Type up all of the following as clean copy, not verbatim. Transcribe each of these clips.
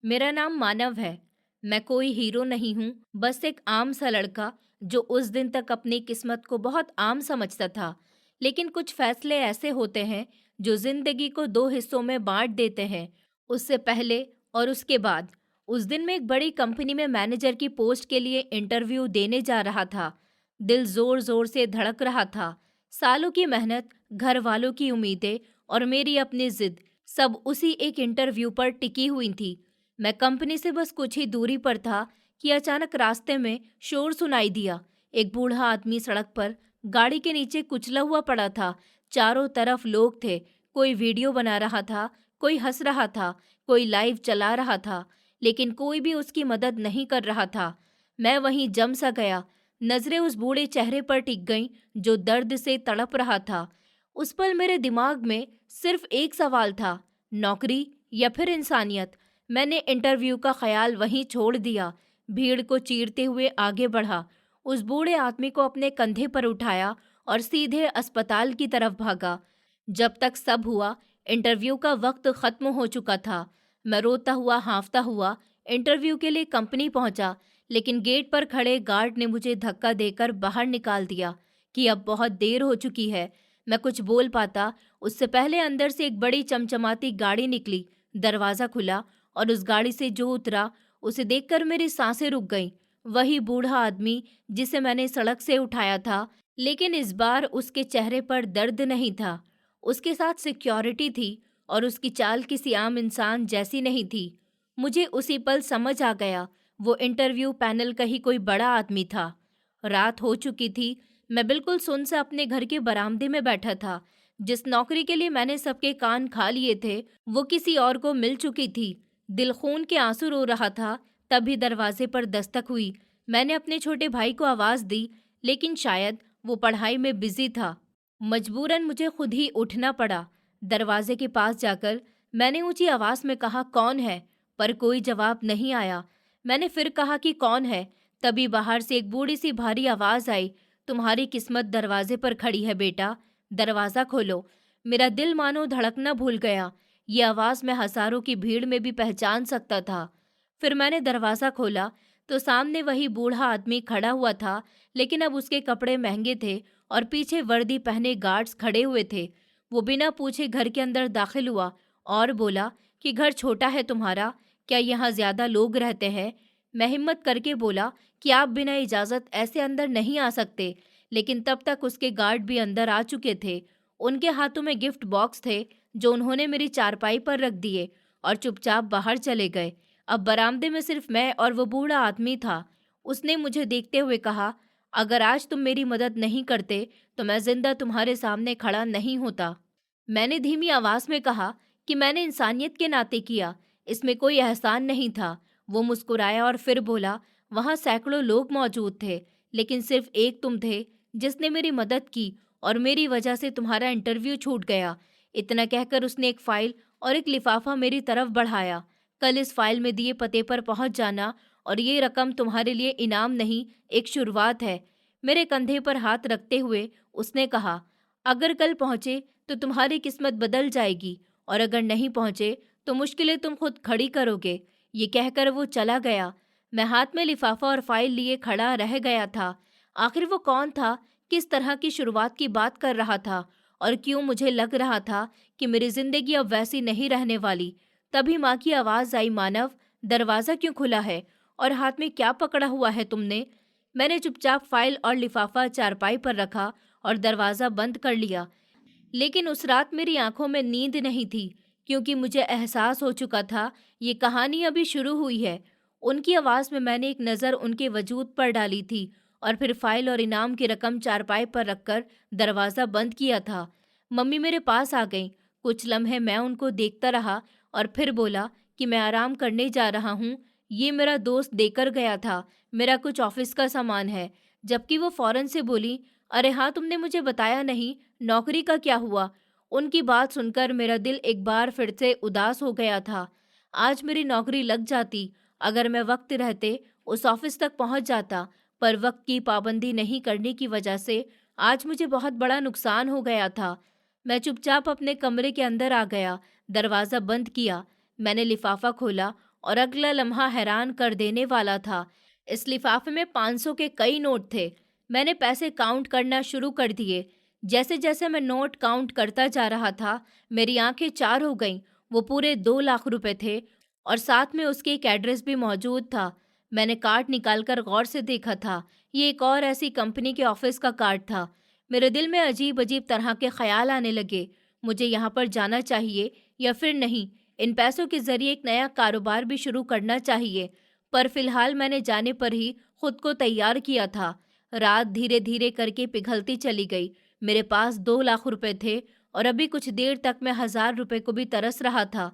मेरा नाम मानव है। मैं कोई हीरो नहीं हूँ, बस एक आम सा लड़का जो उस दिन तक अपनी किस्मत को बहुत आम समझता था। लेकिन कुछ फैसले ऐसे होते हैं जो जिंदगी को दो हिस्सों में बांट देते हैं, उससे पहले और उसके बाद। उस दिन मैं एक बड़ी कंपनी में मैनेजर की पोस्ट के लिए इंटरव्यू देने जा रहा था। दिल जोर जोर से धड़क रहा था। सालों की मेहनत, घर वालों की उम्मीदें और मेरी अपनी जिद, सब उसी एक इंटरव्यू पर टिकी हुई थी। मैं कंपनी से बस कुछ ही दूरी पर था कि अचानक रास्ते में शोर सुनाई दिया। एक बूढ़ा आदमी सड़क पर गाड़ी के नीचे कुचला हुआ पड़ा था। चारों तरफ लोग थे। कोई वीडियो बना रहा था, कोई हंस रहा था, कोई लाइव चला रहा था, लेकिन कोई भी उसकी मदद नहीं कर रहा था। मैं वहीं जम सा गया। नजरें उस बूढ़े चेहरे पर टिक गईं जो दर्द से तड़प रहा था। उस पल मेरे दिमाग में सिर्फ एक सवाल था, नौकरी या फिर इंसानियत। मैंने इंटरव्यू का ख्याल वहीं छोड़ दिया। भीड़ को चीरते हुए आगे बढ़ा। उस बूढ़े आदमी को अपने कंधे पर उठाया और सीधे अस्पताल की तरफ भागा। जब तक सब हुआ, इंटरव्यू का वक्त खत्म हो चुका था। मैं रोता हुआ, हांफता हुआ इंटरव्यू के लिए कंपनी पहुंचा, लेकिन गेट पर खड़े गार्ड ने मुझे धक्का देकर बाहर निकाल दिया कि अब बहुत देर हो चुकी है। मैं कुछ बोल पाता उससे पहले अंदर से एक बड़ी चमचमाती गाड़ी निकली। दरवाज़ा खुला और उस गाड़ी से जो उतरा, उसे देखकर मेरी सांसें रुक गईं। वही बूढ़ा आदमी जिसे मैंने सड़क से उठाया था, लेकिन इस बार उसके चेहरे पर दर्द नहीं था। उसके साथ सिक्योरिटी थी और उसकी चाल किसी आम इंसान जैसी नहीं थी। मुझे उसी पल समझ आ गया, वो इंटरव्यू पैनल का ही कोई बड़ा आदमी था। रात हो चुकी थी। मैं बिल्कुल सुन सा अपने घर के बरामदे में बैठा था। जिस नौकरी के लिए मैंने सबके कान खा लिए थे, वो किसी और को मिल चुकी थी। दिल खून के आंसू रो रहा था। तभी दरवाजे पर दस्तक हुई। मैंने अपने छोटे भाई को आवाज दी, लेकिन शायद वो पढ़ाई में बिजी था। मजबूरन मुझे खुद ही उठना पड़ा। दरवाजे के पास जाकर मैंने ऊंची आवाज में कहा, कौन है? पर कोई जवाब नहीं आया। मैंने फिर कहा कि कौन है? तभी बाहर से एक बूढ़ी सी भारी आवाज आई, तुम्हारी किस्मत दरवाजे पर खड़ी है बेटा, दरवाजा खोलो। मेरा दिल मानो धड़कना भूल गया। ये आवाज मैं हजारों की भीड़ में भी पहचान सकता था। फिर मैंने दरवाजा खोला तो सामने वही बूढ़ा आदमी खड़ा हुआ था, लेकिन अब उसके कपड़े महंगे थे और पीछे वर्दी पहने गार्ड्स खड़े हुए थे। वो बिना पूछे घर के अंदर दाखिल हुआ और बोला कि घर छोटा है तुम्हारा, क्या यहाँ ज्यादा लोग रहते हैं? मैं हिम्मत करके बोला कि आप बिना इजाजत ऐसे अंदर नहीं आ सकते, लेकिन तब तक उसके गार्ड भी अंदर आ चुके थे। उनके हाथों में गिफ्ट बॉक्स थे जो उन्होंने मेरी चारपाई पर रख दिए और चुपचाप बाहर चले गए। अब बरामदे में सिर्फ मैं और वो बूढ़ा आदमी था। उसने मुझे देखते हुए कहा, अगर आज तुम मेरी मदद नहीं करते तो मैं जिंदा तुम्हारे सामने खड़ा नहीं होता। मैंने धीमी आवाज में कहा कि मैंने इंसानियत के नाते किया, इसमें कोई एहसान नहीं था। वो मुस्कुराया और फिर बोला, वहां सैकड़ों लोग मौजूद थे, लेकिन सिर्फ एक तुम थे जिसने मेरी मदद की और मेरी वजह से तुम्हारा इंटरव्यू छूट गया। इतना कहकर उसने एक फाइल और एक लिफाफा मेरी तरफ बढ़ाया। कल इस फाइल में दिए पते पर पहुंच जाना और ये रकम तुम्हारे लिए इनाम नहीं, एक शुरुआत है। मेरे कंधे पर हाथ रखते हुए उसने कहा, अगर कल पहुंचे तो तुम्हारी किस्मत बदल जाएगी और अगर नहीं पहुंचे तो मुश्किलें तुम खुद खड़ी करोगे। ये कहकर वो चला गया। मैं हाथ में लिफाफा और फाइल लिए खड़ा रह गया था। आखिर वो कौन था? किस तरह की शुरुआत की बात कर रहा था? और क्यों मुझे लग रहा था कि मेरी जिंदगी अब वैसी नहीं रहने वाली? तभी माँ की आवाज आई, मानव, दरवाजा क्यों खुला है और हाथ में क्या पकड़ा हुआ है तुमने? मैंने चुपचाप फाइल और लिफाफा चारपाई पर रखा और दरवाजा बंद कर लिया। लेकिन उस रात मेरी आंखों में नींद नहीं थी, क्योंकि मुझे एहसास हो चुका था ये कहानी अभी शुरू हुई है। उनकी आवाज़ में मैंने एक नज़र उनके वजूद पर डाली थी और फिर फाइल और इनाम की रकम चारपाई पर रखकर दरवाज़ा बंद किया था। मम्मी मेरे पास आ गईं। कुछ लम्हे मैं उनको देखता रहा और फिर बोला कि मैं आराम करने जा रहा हूँ। ये मेरा दोस्त देकर गया था, मेरा कुछ ऑफिस का सामान है। जबकि वो फौरन से बोली, अरे हाँ, तुमने मुझे बताया नहीं, नौकरी का क्या हुआ? उनकी बात सुनकर मेरा दिल एक बार फिर से उदास हो गया था। आज मेरी नौकरी लग जाती, अगर मैं वक्त रहते उस ऑफिस तक पहुंच जाता, पर वक्त की पाबंदी नहीं करने की वजह से आज मुझे बहुत बड़ा नुकसान हो गया था। मैं चुपचाप अपने कमरे के अंदर आ गया, दरवाज़ा बंद किया। मैंने लिफाफा खोला और अगला लम्हा हैरान कर देने वाला था। इस लिफाफे में 500 के कई नोट थे। मैंने पैसे काउंट करना शुरू कर दिए। जैसे जैसे मैं नोट काउंट करता जा रहा था, मेरी आंखें चार हो गईं। वो पूरे 2 लाख रुपए थे और साथ में उसकी एक एड्रेस भी मौजूद था। मैंने कार्ड निकालकर गौर से देखा था। ये एक और ऐसी कंपनी के ऑफिस का कार्ड था। मेरे दिल में अजीब अजीब तरह के ख्याल आने लगे। मुझे यहाँ पर जाना चाहिए या फिर नहीं। इन पैसों के जरिए एक नया कारोबार भी शुरू करना चाहिए। पर फिलहाल मैंने जाने पर ही खुद को तैयार किया था। रात धीरे धीरे करके पिघलती चली गई। मेरे पास 2 लाख रुपए थे और अभी कुछ देर तक मैं 1,000 रुपए को भी तरस रहा था।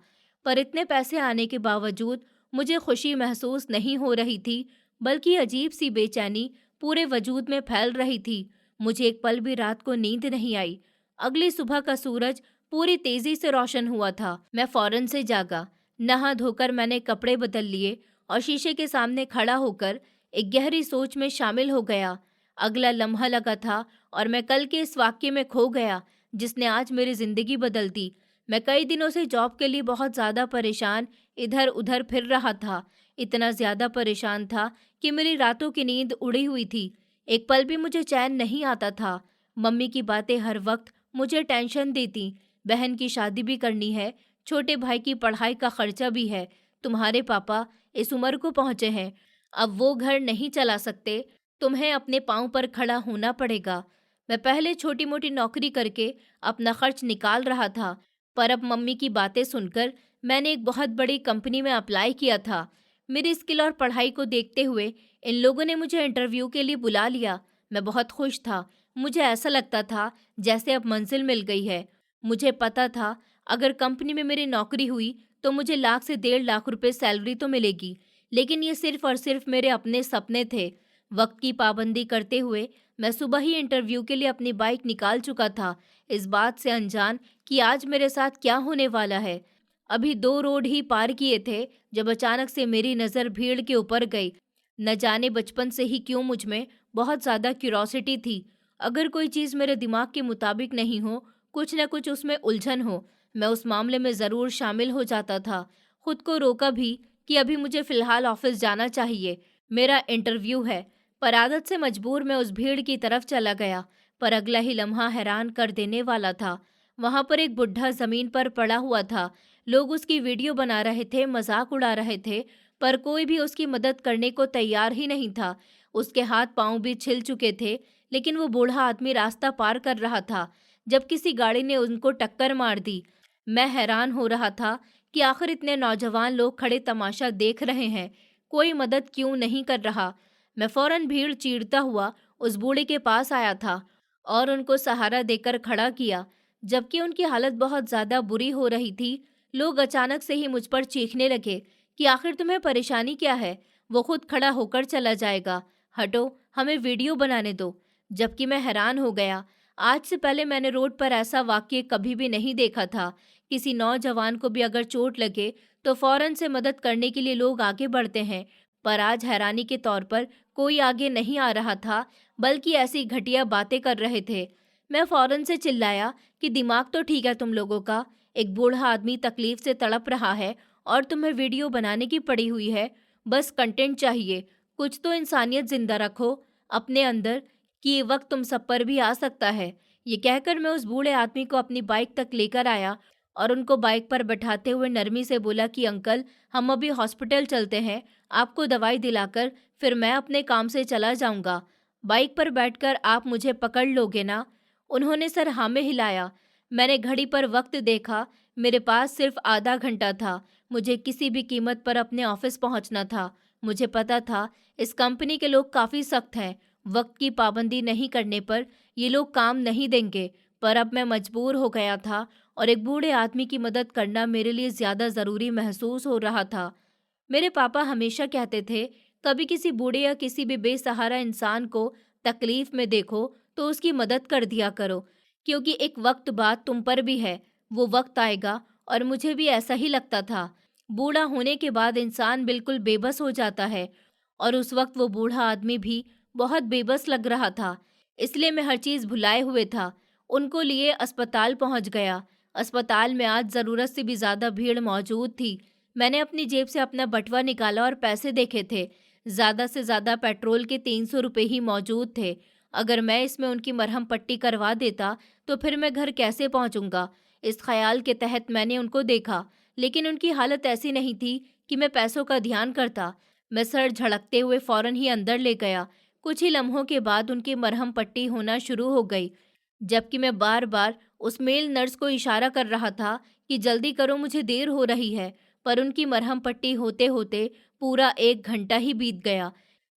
पर इतने पैसे आने के बावजूद मुझे खुशी महसूस नहीं हो रही थी, बल्कि अजीब सी बेचैनी पूरे वजूद में फैल रही थी। मुझे एक पल भी रात को नींद नहीं आई। अगली सुबह का सूरज पूरी तेजी से रोशन हुआ था। मैं फौरन से जागा। नहा धोकर मैंने कपड़े बदल लिए और शीशे के सामने खड़ा होकर एक गहरी सोच में शामिल हो गया। अगला लम्हा लगा था और मैं कल के इस वाक्य में खो गया जिसने आज मेरी जिंदगी बदल दी। मैं कई दिनों से जॉब के लिए बहुत ज़्यादा परेशान इधर उधर फिर रहा था। इतना ज़्यादा परेशान था कि मेरी रातों की नींद उड़ी हुई थी। एक पल भी मुझे चैन नहीं आता था। मम्मी की बातें हर वक्त मुझे टेंशन देती। बहन की शादी भी करनी है, छोटे भाई की पढ़ाई का खर्चा भी है। तुम्हारे पापा इस उम्र को पहुंचे हैं, अब वो घर नहीं चला सकते। तुम्हें अपने पाँव पर खड़ा होना पड़ेगा। मैं पहले छोटी मोटी नौकरी करके अपना खर्च निकाल रहा था, पर अब मम्मी की बातें सुनकर मैंने एक बहुत बड़ी कंपनी में अप्लाई किया था। मेरी स्किल और पढ़ाई को देखते हुए इन लोगों ने मुझे इंटरव्यू के लिए बुला लिया। मैं बहुत खुश था। मुझे ऐसा लगता था जैसे अब मंजिल मिल गई है। मुझे पता था अगर कंपनी में मेरी नौकरी हुई तो मुझे लाख से 1.5 लाख रुपए सैलरी तो मिलेगी, लेकिन ये सिर्फ और सिर्फ मेरे अपने सपने थे। वक्त की पाबंदी करते हुए मैं सुबह ही इंटरव्यू के लिए अपनी बाइक निकाल चुका था, इस बात से अनजान कि आज मेरे साथ क्या होने वाला है। अभी 2 रोड ही पार किए थे जब अचानक से मेरी नज़र भीड़ के ऊपर गई। न जाने बचपन से ही क्यों मुझ में बहुत ज़्यादा क्यूरोसिटी थी। अगर कोई चीज़ मेरे दिमाग के मुताबिक नहीं हो, कुछ न कुछ उसमें उलझन हो, मैं उस मामले में ज़रूर शामिल हो जाता था। खुद को रोका भी कि अभी मुझे फ़िलहाल ऑफिस जाना चाहिए, मेरा इंटरव्यू है। पर आदत से मजबूर मैं उस भीड़ की तरफ चला गया। पर अगला ही लम्हा हैरान कर देने वाला था। वहाँ पर एक बुढ़ा ज़मीन पर पड़ा हुआ था। लोग उसकी वीडियो बना रहे थे, मजाक उड़ा रहे थे, पर कोई भी उसकी मदद करने को तैयार ही नहीं था। उसके हाथ पांव भी छिल चुके थे, लेकिन वो बूढ़ा आदमी रास्ता पार कर रहा था जब किसी गाड़ी ने उनको टक्कर मार दी। मैं हैरान हो रहा था कि आखिर इतने नौजवान लोग खड़े तमाशा देख रहे हैं, कोई मदद क्यों नहीं कर रहा। मैं फौरन भीड़ चीरता हुआ उस बूढ़े के पास आया था और उनको सहारा देकर खड़ा किया। जबकि उनकी हालत बहुत ज़्यादा बुरी हो रही थी, लोग अचानक से ही मुझ पर चीखने लगे कि आखिर तुम्हें परेशानी क्या है। वो खुद खड़ा होकर चला जाएगा, हटो, हमें वीडियो बनाने दो। जबकि मैं हैरान हो गया। आज से पहले मैंने रोड पर ऐसा वाक्य कभी भी नहीं देखा था। किसी नौजवान को भी अगर चोट लगे तो फौरन से मदद करने के लिए लोग आगे बढ़ते हैं, पर आज हैरानी के तौर पर कोई आगे नहीं आ रहा था, बल्कि ऐसी घटिया बातें कर रहे थे। मैं फौरन से चिल्लाया कि दिमाग तो ठीक है तुम लोगों का, एक बूढ़ा आदमी तकलीफ से तड़प रहा है और तुम्हें वीडियो बनाने की पड़ी हुई है। बस कंटेंट चाहिए, कुछ तो इंसानियत जिंदा रखो अपने अंदर कि ये वक्त तुम सब पर भी आ सकता है। ये कहकर मैं उस बूढ़े आदमी को अपनी बाइक तक लेकर आया और उनको बाइक पर बैठाते हुए नरमी से बोला कि अंकल, हम अभी हॉस्पिटल चलते हैं, आपको दवाई दिलाकर फिर मैं अपने काम से चला जाऊंगा। बाइक पर बैठकर आप मुझे पकड़ लोगे ना? उन्होंने सर हाँ में हिलाया। मैंने घड़ी पर वक्त देखा। मेरे पास सिर्फ आधा घंटा था। मुझे किसी भी कीमत पर अपने ऑफिस पहुंचना था। मुझे पता था इस कंपनी के लोग काफ़ी सख्त हैं। वक्त की पाबंदी नहीं करने पर ये लोग काम नहीं देंगे। पर अब मैं मजबूर हो गया था और एक बूढ़े आदमी की मदद करना मेरे लिए ज़्यादा ज़रूरी महसूस हो रहा था। मेरे पापा हमेशा कहते थे, कभी किसी बूढ़े या किसी भी बेसहारा इंसान को तकलीफ में देखो तो उसकी मदद कर दिया करो, क्योंकि एक वक्त बाद तुम पर भी है, वो वक्त आएगा। और मुझे भी ऐसा ही लगता था। बूढ़ा होने के बाद इंसान बिल्कुल बेबस हो जाता है, और उस वक्त वो बूढ़ा आदमी भी बहुत बेबस लग रहा था। इसलिए मैं हर चीज़ भुलाए हुए था। उनको लिए अस्पताल पहुंच गया। अस्पताल में आज ज़रूरत से भी ज़्यादा भीड़ मौजूद थी। मैंने अपनी जेब से अपना बटुआ निकाला और पैसे देखे थे। ज़्यादा से ज़्यादा पेट्रोल के 300 रुपए ही मौजूद थे। अगर मैं इसमें उनकी मरहम पट्टी करवा देता, तो फिर मैं घर कैसे पहुंचूंगा? इस ख्याल के तहत मैंने उनको देखा, लेकिन उनकी हालत ऐसी नहीं थी कि मैं पैसों का ध्यान करता। मैं सर झड़कते हुए फौरन ही अंदर ले गया। कुछ ही लम्हों के बाद उनकी मरहम पट्टी होना शुरू हो गई, जबकि मैं बार बार उस मेल नर्स को इशारा कर रहा था कि जल्दी करो, मुझे देर हो रही है। पर उनकी मरहम पट्टी होते होते पूरा 1 घंटा ही बीत गया,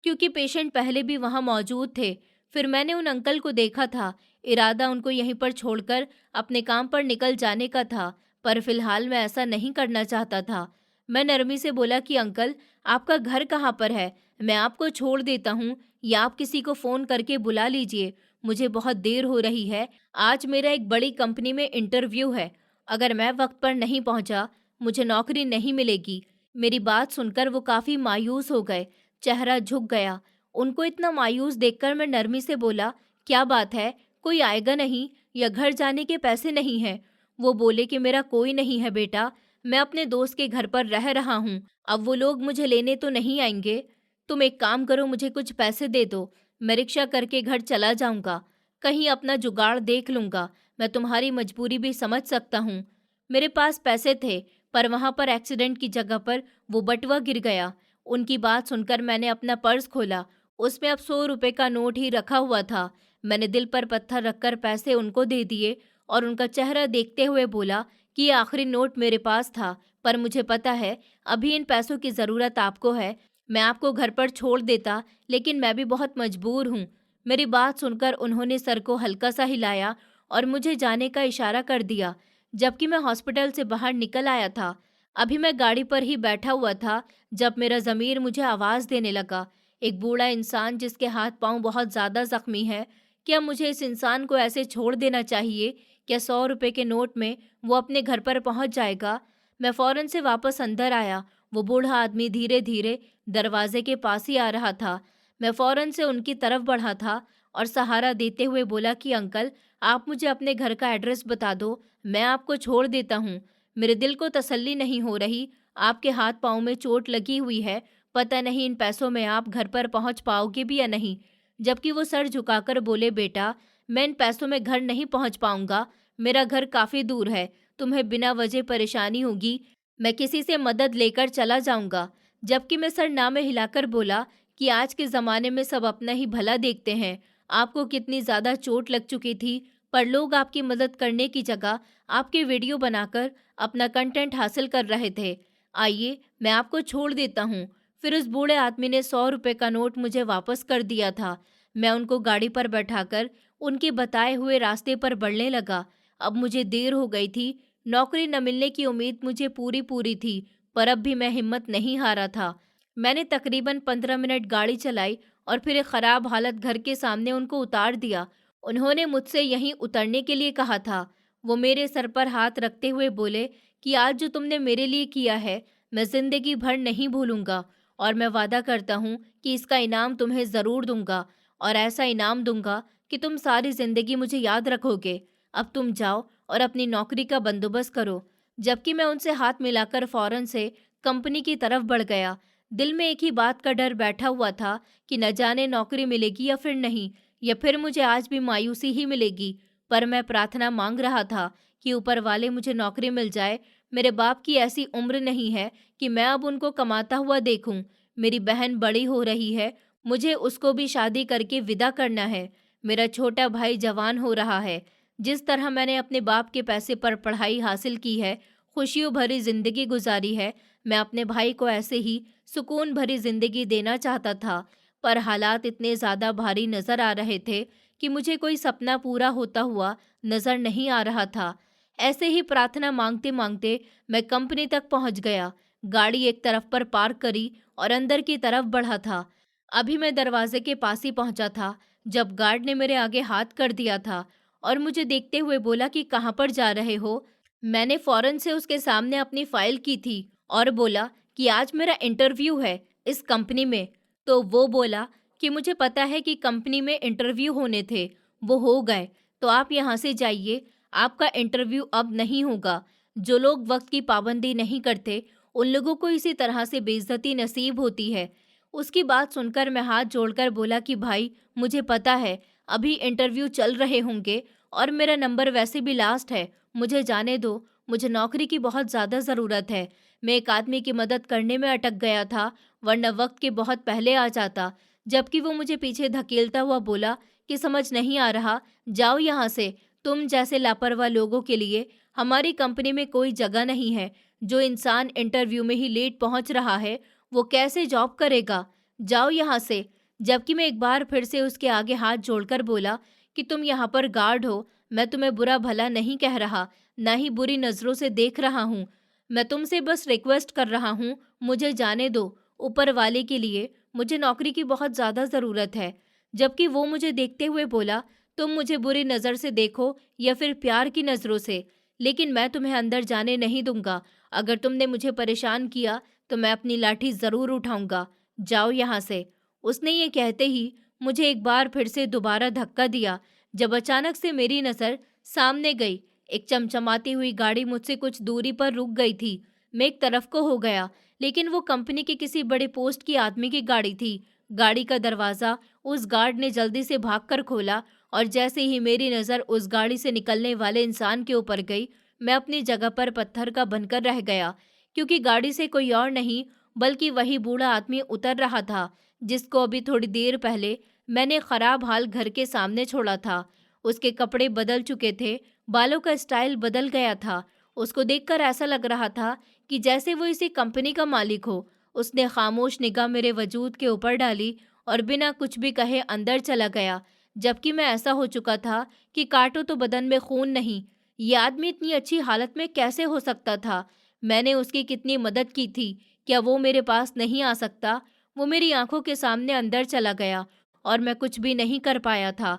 क्योंकि पेशेंट पहले भी वहां मौजूद थे। फिर मैंने उन अंकल को देखा था। इरादा उनको यहीं पर छोड़कर अपने काम पर निकल जाने का था, पर फिलहाल मैं ऐसा नहीं करना चाहता था। मैं नरमी से बोला कि अंकल, आपका घर कहाँ पर है? मैं आपको छोड़ देता हूँ, या आप किसी को फ़ोन करके बुला लीजिए। मुझे बहुत देर हो रही है। आज मेरा एक बड़ी कंपनी में इंटरव्यू है। अगर मैं वक्त पर नहीं पहुंचा, मुझे नौकरी नहीं मिलेगी। मेरी बात सुनकर वो काफ़ी मायूस हो गए। चेहरा झुक गया। उनको इतना मायूस देखकर मैं नरमी से बोला, क्या बात है? कोई आएगा नहीं, या घर जाने के पैसे नहीं हैं? वो बोले कि मेरा कोई नहीं है बेटा, मैं अपने दोस्त के घर पर रह रहा हूँ। अब वो लोग मुझे लेने तो नहीं आएंगे। तुम एक काम करो, मुझे कुछ पैसे दे दो, मैं रिक्शा करके घर चला जाऊंगा। कहीं अपना जुगाड़ देख लूंगा। मैं तुम्हारी मजबूरी भी समझ सकता हूँ। मेरे पास पैसे थे, पर वहां पर एक्सीडेंट की जगह पर वो बटुआ गिर गया। उनकी बात सुनकर मैंने अपना पर्स खोला। उसमें अब 100 रुपए का नोट ही रखा हुआ था। मैंने दिल पर पत्थर रखकर पैसे उनको दे दिए और उनका चेहरा देखते हुए बोला कि ये आखिरी नोट मेरे पास था, पर मुझे पता है अभी इन पैसों की ज़रूरत आपको है। मैं आपको घर पर छोड़ देता, लेकिन मैं भी बहुत मजबूर हूँ। मेरी बात सुनकर उन्होंने सर को हल्का सा हिलाया और मुझे जाने का इशारा कर दिया। जबकि मैं हॉस्पिटल से बाहर निकल आया था। अभी मैं गाड़ी पर ही बैठा हुआ था, जब मेरा ज़मीर मुझे आवाज़ देने लगा। एक बूढ़ा इंसान जिसके हाथ पांव बहुत ज़्यादा ज़ख्मी है। क्या मुझे इस इंसान को ऐसे छोड़ देना चाहिए? क्या 100 रुपए के नोट में वो अपने घर पर पहुंच जाएगा? मैं फौरन से वापस अंदर आया। वो बूढ़ा आदमी धीरे धीरे दरवाजे के पास ही आ रहा था। मैं फौरन से उनकी तरफ बढ़ा था और सहारा देते हुए बोला कि अंकल, आप मुझे अपने घर का एड्रेस बता दो, मैं आपको छोड़ देता हूँ। मेरे दिल को तसल्ली नहीं हो रही। आपके हाथ पाँव में चोट लगी हुई है। पता नहीं इन पैसों में आप घर पर पहुँच पाओगे भी या नहीं। जबकि वो सर झुकाकर बोले, बेटा, मैं इन पैसों में घर नहीं पहुँच पाऊंगा। मेरा घर काफ़ी दूर है। तुम्हें बिना वजह परेशानी होगी। मैं किसी से मदद लेकर चला जाऊंगा। जबकि मैं सर नामे हिलाकर बोला कि आज के ज़माने में सब अपना ही भला देखते हैं। आपको कितनी ज़्यादा चोट लग चुकी थी, पर लोग आपकी मदद करने की जगह आपके वीडियो बनाकर अपना कंटेंट हासिल कर रहे थे। आइए, मैं आपको छोड़ देता हूँ। फिर उस बूढ़े आदमी ने 100 रुपए का नोट मुझे वापस कर दिया था। मैं उनको गाड़ी पर बैठाकर उनके बताए हुए रास्ते पर बढ़ने लगा। अब मुझे देर हो गई थी। नौकरी न मिलने की उम्मीद मुझे पूरी पूरी थी, पर अब भी मैं हिम्मत नहीं हारा था। मैंने तकरीबन 15 मिनट गाड़ी चलाई और फिर एक ख़राब हालत घर के सामने उनको उतार दिया। उन्होंने मुझसे यहीं उतरने के लिए कहा था। वो मेरे सर पर हाथ रखते हुए बोले कि आज जो तुमने मेरे लिए किया है, मैं ज़िंदगी भर नहीं भूलूंगा, और मैं वादा करता हूँ कि इसका इनाम तुम्हें ज़रूर दूंगा, और ऐसा इनाम दूंगा कि तुम सारी ज़िंदगी मुझे याद रखोगे। अब तुम जाओ और अपनी नौकरी का बंदोबस्त करो। जबकि मैं उनसे हाथ मिलाकर फौरन से कंपनी की तरफ बढ़ गया। दिल में एक ही बात का डर बैठा हुआ था कि न जाने नौकरी मिलेगी या फिर नहीं, या फिर मुझे आज भी मायूसी ही मिलेगी। पर मैं प्रार्थना मांग रहा था कि ऊपर वाले मुझे नौकरी मिल जाए। मेरे बाप की ऐसी उम्र नहीं है कि मैं अब उनको कमाता हुआ देखूं। मेरी बहन बड़ी हो रही है, मुझे उसको भी शादी करके विदा करना है। मेरा छोटा भाई जवान हो रहा है। जिस तरह मैंने अपने बाप के पैसे पर पढ़ाई हासिल की है, खुशियों भरी जिंदगी गुजारी है, मैं अपने भाई को ऐसे ही सुकून भरी जिंदगी देना चाहता था। पर हालात इतने ज़्यादा भारी नज़र आ रहे थे कि मुझे कोई सपना पूरा होता हुआ नज़र नहीं आ रहा था। ऐसे ही प्रार्थना मांगते मांगते मैं कंपनी तक पहुंच गया। गाड़ी एक तरफ पर पार्क करी और अंदर की तरफ बढ़ा था। अभी मैं दरवाजे के पास ही पहुंचा था, जब गार्ड ने मेरे आगे हाथ कर दिया था और मुझे देखते हुए बोला कि कहाँ पर जा रहे हो। मैंने फौरन से उसके सामने अपनी फाइल की थी और बोला कि आज मेरा इंटरव्यू है इस कंपनी में। तो वो बोला कि मुझे पता है कि कंपनी में इंटरव्यू होने थे, वो हो गए, तो आप यहाँ से जाइए। आपका इंटरव्यू अब नहीं होगा। जो लोग वक्त की पाबंदी नहीं करते, उन लोगों को इसी तरह से बेइज्जती नसीब होती है। उसकी बात सुनकर मैं हाथ जोड़कर बोला कि भाई, मुझे पता है अभी इंटरव्यू चल रहे होंगे और मेरा नंबर वैसे भी लास्ट है, मुझे जाने दो। मुझे नौकरी की बहुत ज़्यादा ज़रूरत है। मैं एक आदमी की मदद करने में अटक गया था, वरना वक्त के बहुत पहले आ जाता। जबकि वो मुझे पीछे धकेलता हुआ बोला कि समझ नहीं आ रहा, जाओ यहाँ से। तुम जैसे लापरवाह लोगों के लिए हमारी कंपनी में कोई जगह नहीं है। जो इंसान इंटरव्यू में ही लेट पहुंच रहा है, वो कैसे जॉब करेगा? जाओ यहाँ से। जबकि मैं एक बार फिर से उसके आगे हाथ जोड़कर बोला कि तुम यहाँ पर गार्ड हो, मैं तुम्हें बुरा भला नहीं कह रहा, ना ही बुरी नज़रों से देख रहा हूँ। मैं तुमसे बस रिक्वेस्ट कर रहा हूँ, मुझे जाने दो। ऊपर वाले के लिए मुझे नौकरी की बहुत ज़्यादा ज़रूरत है। जबकि वो मुझे देखते हुए बोला, तुम मुझे बुरी नज़र से देखो या फिर प्यार की नज़रों से, लेकिन मैं तुम्हें अंदर जाने नहीं दूंगा। अगर तुमने मुझे परेशान किया तो मैं अपनी लाठी ज़रूर उठाऊंगा। जाओ यहाँ से। उसने ये कहते ही मुझे एक बार फिर से दोबारा धक्का दिया, जब अचानक से मेरी नज़र सामने गई। एक चमचमाती हुई गाड़ी मुझसे कुछ दूरी पर रुक गई थी। मैं एक तरफ को हो गया, लेकिन वो कंपनी के किसी बड़े पोस्ट की आदमी की गाड़ी थी। गाड़ी का दरवाज़ा उस गार्ड ने जल्दी से भागकर खोला और जैसे ही मेरी नज़र उस गाड़ी से निकलने वाले इंसान के ऊपर गई, मैं अपनी जगह पर पत्थर का बनकर रह गया, क्योंकि गाड़ी से कोई और नहीं बल्कि वही बूढ़ा आदमी उतर रहा था, जिसको अभी थोड़ी देर पहले मैंने खराब हाल घर के सामने छोड़ा था। उसके कपड़े बदल चुके थे, बालों का स्टाइल बदल गया था। उसको देखकर ऐसा लग रहा था कि जैसे वो इसी कंपनी का मालिक हो। उसने खामोश निगाह मेरे वजूद के ऊपर डाली और बिना कुछ भी कहे अंदर चला गया, जबकि मैं ऐसा हो चुका था कि काटो तो बदन में खून नहीं। ये आदमी इतनी अच्छी हालत में कैसे हो सकता था? मैंने उसकी कितनी मदद की थी, क्या वो मेरे पास नहीं आ सकता? वो मेरी आंखों के सामने अंदर चला गया और मैं कुछ भी नहीं कर पाया था।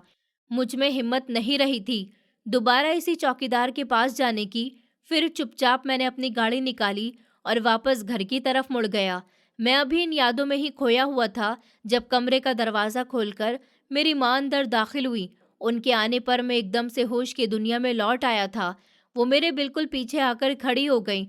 मुझ में हिम्मत नहीं रही थी दोबारा इसी चौकीदार के पास जाने की। फिर चुपचाप मैंने अपनी गाड़ी निकाली और वापस घर की तरफ मुड़ गया। मैं अभी इन यादों में ही खोया हुआ था जब कमरे का दरवाज़ा खोलकर मेरी माँ अंदर दाखिल हुई। उनके आने पर मैं एकदम से होश की दुनिया में लौट आया था। वो मेरे बिल्कुल पीछे आकर खड़ी हो गई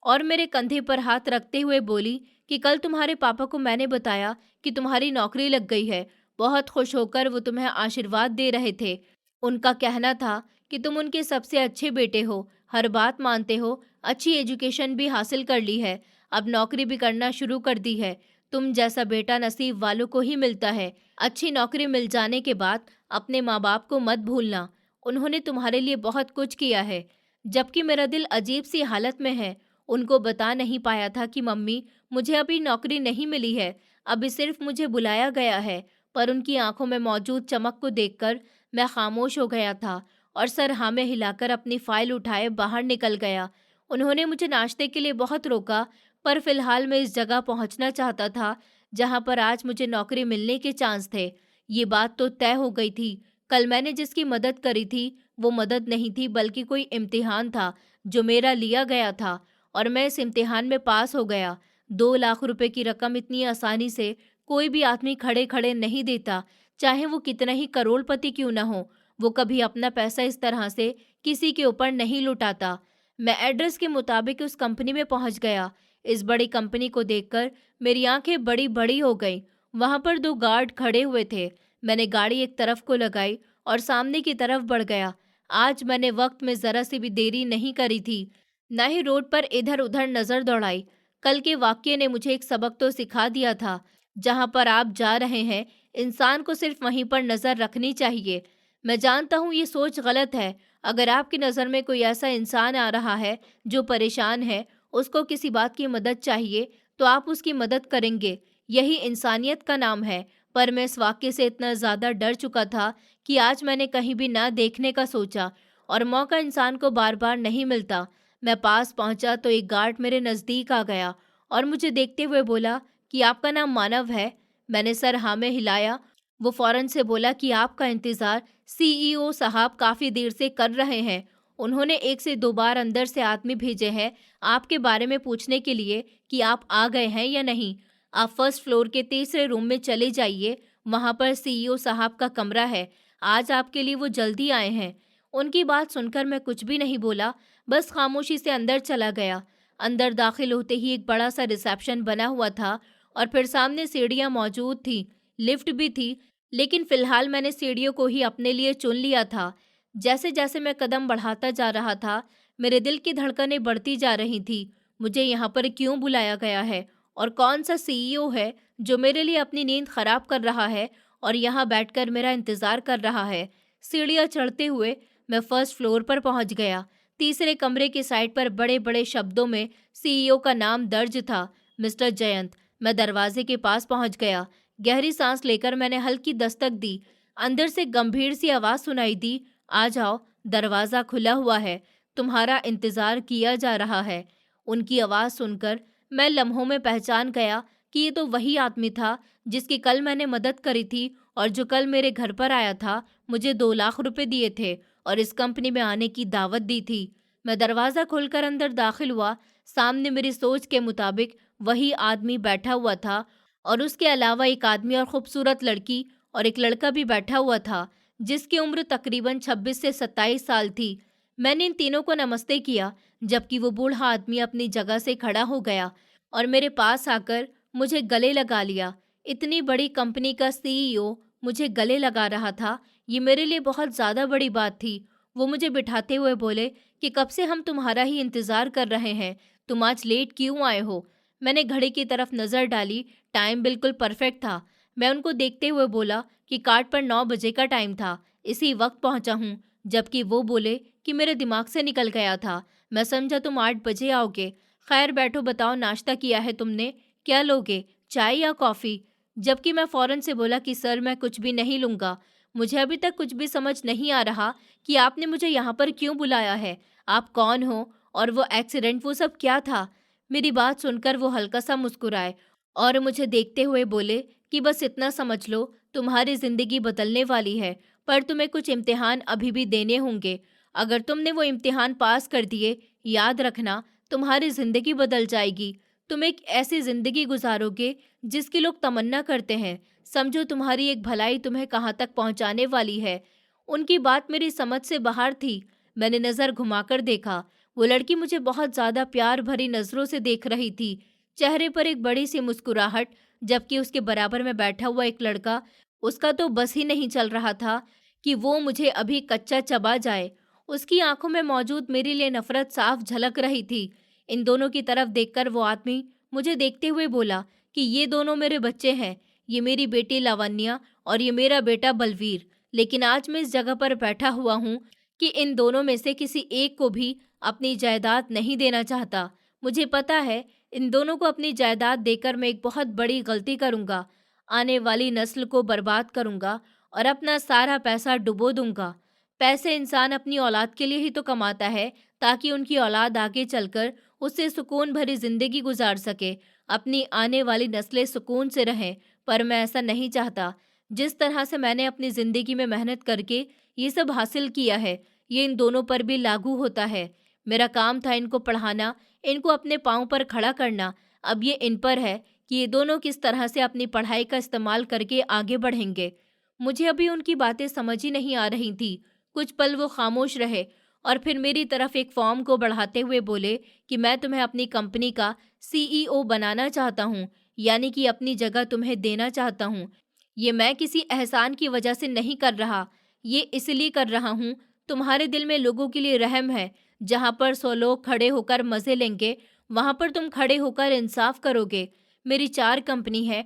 और मेरे कंधे पर हाथ रखते हुए बोली कि कल तुम्हारे पापा को मैंने बताया कि तुम्हारी नौकरी लग गई है। बहुत खुश होकर वो तुम्हें आशीर्वाद दे रहे थे। उनका कहना था कि तुम उनके सबसे अच्छे बेटे हो, हर बात मानते हो, अच्छी एजुकेशन भी हासिल कर ली है, अब नौकरी भी करना शुरू कर दी है। तुम जैसा बेटा नसीब वालों को ही मिलता है। अच्छी नौकरी मिल जाने के बाद अपने माँ बाप को मत भूलना, उन्होंने तुम्हारे लिए बहुत कुछ किया है। जबकि मेरा दिल अजीब सी हालत में है। उनको बता नहीं पाया था कि मम्मी, मुझे अभी नौकरी नहीं मिली है, अभी सिर्फ मुझे बुलाया गया है। पर उनकी आंखों में मौजूद चमक को देखकर मैं खामोश हो गया था और सर हाँ में हिलाकर अपनी फाइल उठाए बाहर निकल गया। उन्होंने मुझे नाश्ते के लिए बहुत रोका, पर फिलहाल मैं इस जगह पहुंचना चाहता था जहां पर आज मुझे नौकरी मिलने के चांस थे। ये बात तो तय हो गई थी। कल मैंने जिसकी मदद करी थी, वो मदद नहीं थी बल्कि कोई इम्तिहान था जो मेरा लिया गया था और मैं इस इम्तिहान में पास हो गया। 2 लाख रुपए की रकम इतनी आसानी से कोई भी आदमी खड़े खड़े नहीं देता, चाहे वो कितना ही करोड़पति क्यों ना हो। वो कभी अपना पैसा इस तरह से किसी के ऊपर नहीं लुटाता। मैं एड्रेस के मुताबिक उस कंपनी में पहुंच गया। इस बड़ी कंपनी को देखकर मेरी आंखें बड़ी बड़ी हो गईं। वहां पर 2 गार्ड खड़े हुए थे। मैंने गाड़ी एक तरफ को लगाई और सामने की तरफ बढ़ गया। आज मैंने वक्त में जरा सी भी देरी नहीं करी थी, न ही रोड पर इधर उधर नजर दौड़ाई। कल के वाक्य ने मुझे एक सबक तो सिखा दिया था, जहां पर आप जा रहे हैं इंसान को सिर्फ वहीं पर नजर रखनी चाहिए। मैं जानता हूँ ये सोच गलत है। अगर आपकी नज़र में कोई ऐसा इंसान आ रहा है जो परेशान है, उसको किसी बात की मदद चाहिए, तो आप उसकी मदद करेंगे। यही इंसानियत का नाम है। पर मैं इस वाक्य से इतना ज़्यादा डर चुका था कि आज मैंने कहीं भी ना देखने का सोचा और मौका इंसान को बार बार नहीं मिलता। मैं पास पहुंचा तो एक गार्ड मेरे नज़दीक आ गया और मुझे देखते हुए बोला कि आपका नाम मानव है। मैंने सर हाँ में हिलाया। वो फौरन से बोला कि आपका इंतज़ार सीईओ साहब काफ़ी देर से कर रहे हैं। उन्होंने 1 से 2 बार अंदर से आदमी भेजे हैं आपके बारे में पूछने के लिए कि आप आ गए हैं या नहीं। आप फर्स्ट फ्लोर के तीसरे रूम में चले जाइए, वहाँ पर सीईओ साहब का कमरा है। आज आपके लिए वो जल्दी आए हैं। उनकी बात सुनकर मैं कुछ भी नहीं बोला, बस खामोशी से अंदर चला गया। अंदर दाखिल होते ही एक बड़ा सा रिसेप्शन बना हुआ था और फिर सामने सीढ़ियां मौजूद थी, लिफ्ट भी थी, लेकिन फिलहाल मैंने सीढ़ियों को ही अपने लिए चुन लिया था। जैसे जैसे मैं कदम बढ़ाता जा रहा था, मेरे दिल की धड़कनें बढ़ती जा रही थी। मुझे यहाँ पर क्यों बुलाया गया है और कौन सा सीईओ है जो मेरे लिए अपनी नींद खराब कर रहा है और यहाँ बैठकर मेरा इंतजार कर रहा है। सीढ़ियाँ चढ़ते हुए मैं फर्स्ट फ्लोर पर पहुँच गया। तीसरे कमरे की साइड पर बड़े बड़े शब्दों में सीईओ का नाम दर्ज था, मिस्टर जयंत। मैं दरवाजे के पास पहुंच गया। गहरी सांस लेकर मैंने हल्की दस्तक दी। अंदर से गंभीर सी आवाज सुनाई दी, आ जाओ, दरवाजा खुला हुआ है, तुम्हारा इंतजार किया जा रहा है। उनकी आवाज सुनकर मैं लम्हों में पहचान गया कि ये तो वही आदमी था जिसकी कल मैंने मदद करी थी और जो कल मेरे घर पर आया था, मुझे 2 लाख रुपए दिए थे और इस कंपनी में आने की दावत दी थी। मैं दरवाज़ा खोलकर अंदर दाखिल हुआ। सामने मेरी सोच के मुताबिक वही आदमी बैठा हुआ था और उसके अलावा एक आदमी और खूबसूरत लड़की और एक लड़का भी बैठा हुआ था जिसकी उम्र तकरीबन 26 से 27 साल थी। मैंने इन तीनों को नमस्ते किया, जबकि वो बूढ़ा आदमी अपनी जगह से खड़ा हो गया और मेरे पास आकर मुझे गले लगा लिया। इतनी बड़ी कंपनी का सीईओ मुझे गले लगा रहा था, ये मेरे लिए बहुत ज़्यादा बड़ी बात थी। वो मुझे बिठाते हुए बोले कि कब से हम तुम्हारा ही इंतज़ार कर रहे हैं, तुम आज लेट क्यों आए हो? मैंने घड़ी की तरफ नज़र डाली, टाइम बिल्कुल परफेक्ट था। मैं उनको देखते हुए बोला कि कार्ड पर 9 बजे का टाइम था, इसी वक्त पहुंचा हूँ, जबकि वो बोले कि मेरे दिमाग से निकल गया था। मैं समझा तुम 8 बजे आओगे। खैर बैठो, बताओ नाश्ता किया है तुमने? क्या लोगे, चाय या कॉफ़ी? जबकि मैं फ़ौरन से बोला कि सर मैं कुछ भी नहीं लूँगा। मुझे अभी तक कुछ भी समझ नहीं आ रहा कि आपने मुझे यहाँ पर क्यों बुलाया है? आप कौन हो? और वो एक्सीडेंट वो सब क्या था? मेरी बात सुनकर वो हल्का सा मुस्कुराए और मुझे देखते हुए बोले कि बस इतना समझ लो, तुम्हारी ज़िंदगी बदलने वाली है, पर तुम्हें कुछ इम्तिहान अभी भी देने होंगे। अगर तुमने वो इम्तिहान पास कर दिए, याद रखना तुम्हारी ज़िंदगी बदल जाएगी। तुम एक ऐसी ज़िंदगी गुजारोगे जिसकी लोग तमन्ना करते हैं। समझो तुम्हारी एक भलाई तुम्हें कहाँ तक पहुँचाने वाली है। उनकी बात मेरी समझ से बाहर थी। मैंने नज़र घुमाकर देखा। वो लड़की मुझे बहुत ज़्यादा प्यार भरी नज़रों से देख रही थी। चेहरे पर एक बड़ी सी मुस्कुराहट, जबकि उसके बराबर में बैठा हुआ एक लड़का, उसका तो बस ही नहीं चल रहा था कि वो मुझे अभी कच्चा चबा जाए। उसकी आंखों में मौजूद मेरे लिए नफरत साफ झलक रही थी। इन दोनों की तरफ देखकर वो आदमी मुझे देखते हुए बोला कि ये दोनों मेरे बच्चे हैं, ये मेरी बेटी लावण्या और ये मेरा बेटा बलवीर। लेकिन आज मैं इस जगह पर बैठा हुआ हूँ कि इन दोनों में से किसी एक को भी अपनी जायदाद नहीं देना चाहता। मुझे पता है इन दोनों को अपनी जायदाद देकर मैं एक बहुत बड़ी गलती करूँगा, आने वाली नस्ल को बर्बाद करूँगा और अपना सारा पैसा डुबो दूंगा। पैसे इंसान अपनी औलाद के लिए ही तो कमाता है, ताकि उनकी औलाद आगे चलकर उससे सुकून भरी जिंदगी गुजार सके, अपनी आने वाली नस्लें सुकून से रहें। पर मैं ऐसा नहीं चाहता। जिस तरह से मैंने अपनी जिंदगी में मेहनत करके ये सब हासिल किया है, ये इन दोनों पर भी लागू होता है। मेरा काम था इनको पढ़ाना, इनको अपने पाँव पर खड़ा करना। अब ये इन पर है कि ये दोनों किस तरह से अपनी पढ़ाई का इस्तेमाल करके आगे बढ़ेंगे। मुझे अभी उनकी बातें समझ ही नहीं आ रही थी। कुछ पल वो खामोश रहे और फिर मेरी तरफ एक फॉर्म को बढ़ाते हुए बोले कि मैं तुम्हें अपनी कंपनी का सीईओ बनाना चाहता हूँ, यानी कि अपनी जगह तुम्हें देना चाहता हूँ। ये मैं किसी एहसान की वजह से नहीं कर रहा, ये इसलिए कर रहा हूँ, तुम्हारे दिल में लोगों के लिए रहम है। जहाँ पर 100 लोग खड़े होकर मज़े लेंगे, वहाँ पर तुम खड़े होकर इंसाफ करोगे। मेरी 4 कंपनी है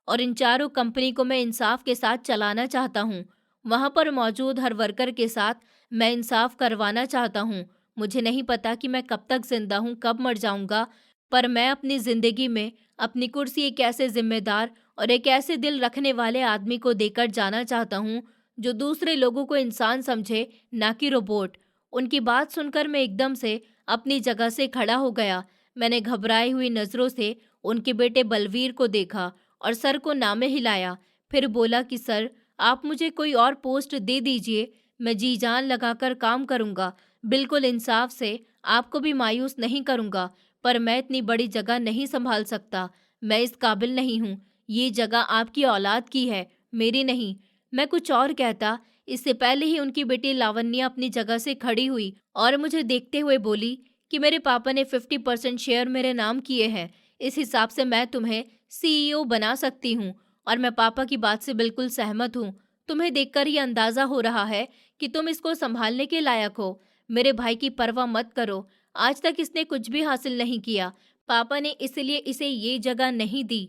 और इन चारों कंपनी को मैं इंसाफ के साथ चलाना चाहता हूँ। वहाँ पर मौजूद हर वर्कर के साथ मैं इंसाफ करवाना चाहता हूँ। मुझे नहीं पता कि मैं कब तक जिंदा हूँ, कब मर जाऊँगा, पर मैं अपनी ज़िंदगी में अपनी कुर्सी एक ऐसे जिम्मेदार और एक ऐसे दिल रखने वाले आदमी को देकर जाना चाहता हूँ जो दूसरे लोगों को इंसान समझे, ना कि रोबोट। उनकी बात सुनकर मैं एकदम से अपनी जगह से खड़ा हो गया। मैंने घबराई हुई नज़रों से उनके बेटे बलवीर को देखा और सर को नामे हिलाया। फिर बोला कि सर, आप मुझे कोई और पोस्ट दे दीजिए, मैं जी जान लगाकर काम करूँगा, बिल्कुल इंसाफ से, आपको भी मायूस नहीं करूँगा। पर मैं इतनी बड़ी जगह नहीं संभाल सकता, मैं इस काबिल नहीं हूँ। ये जगह आपकी औलाद की है, मेरी नहीं। मैं कुछ और कहता, इससे पहले ही उनकी बेटी लावण्या अपनी जगह से खड़ी हुई और मुझे देखते हुए बोली कि मेरे पापा ने 50% शेयर मेरे नाम किए हैं, इस हिसाब से मैं तुम्हें सीईओ बना सकती हूँ और मैं पापा की बात से बिल्कुल सहमत हूँ। तुम्हें देखकर ही अंदाजा हो रहा है कि तुम इसको संभालने के लायक हो। मेरे भाई की परवाह मत करो, आज तक इसने कुछ भी हासिल नहीं किया। पापा ने इसलिए इसे ये जगह नहीं दी।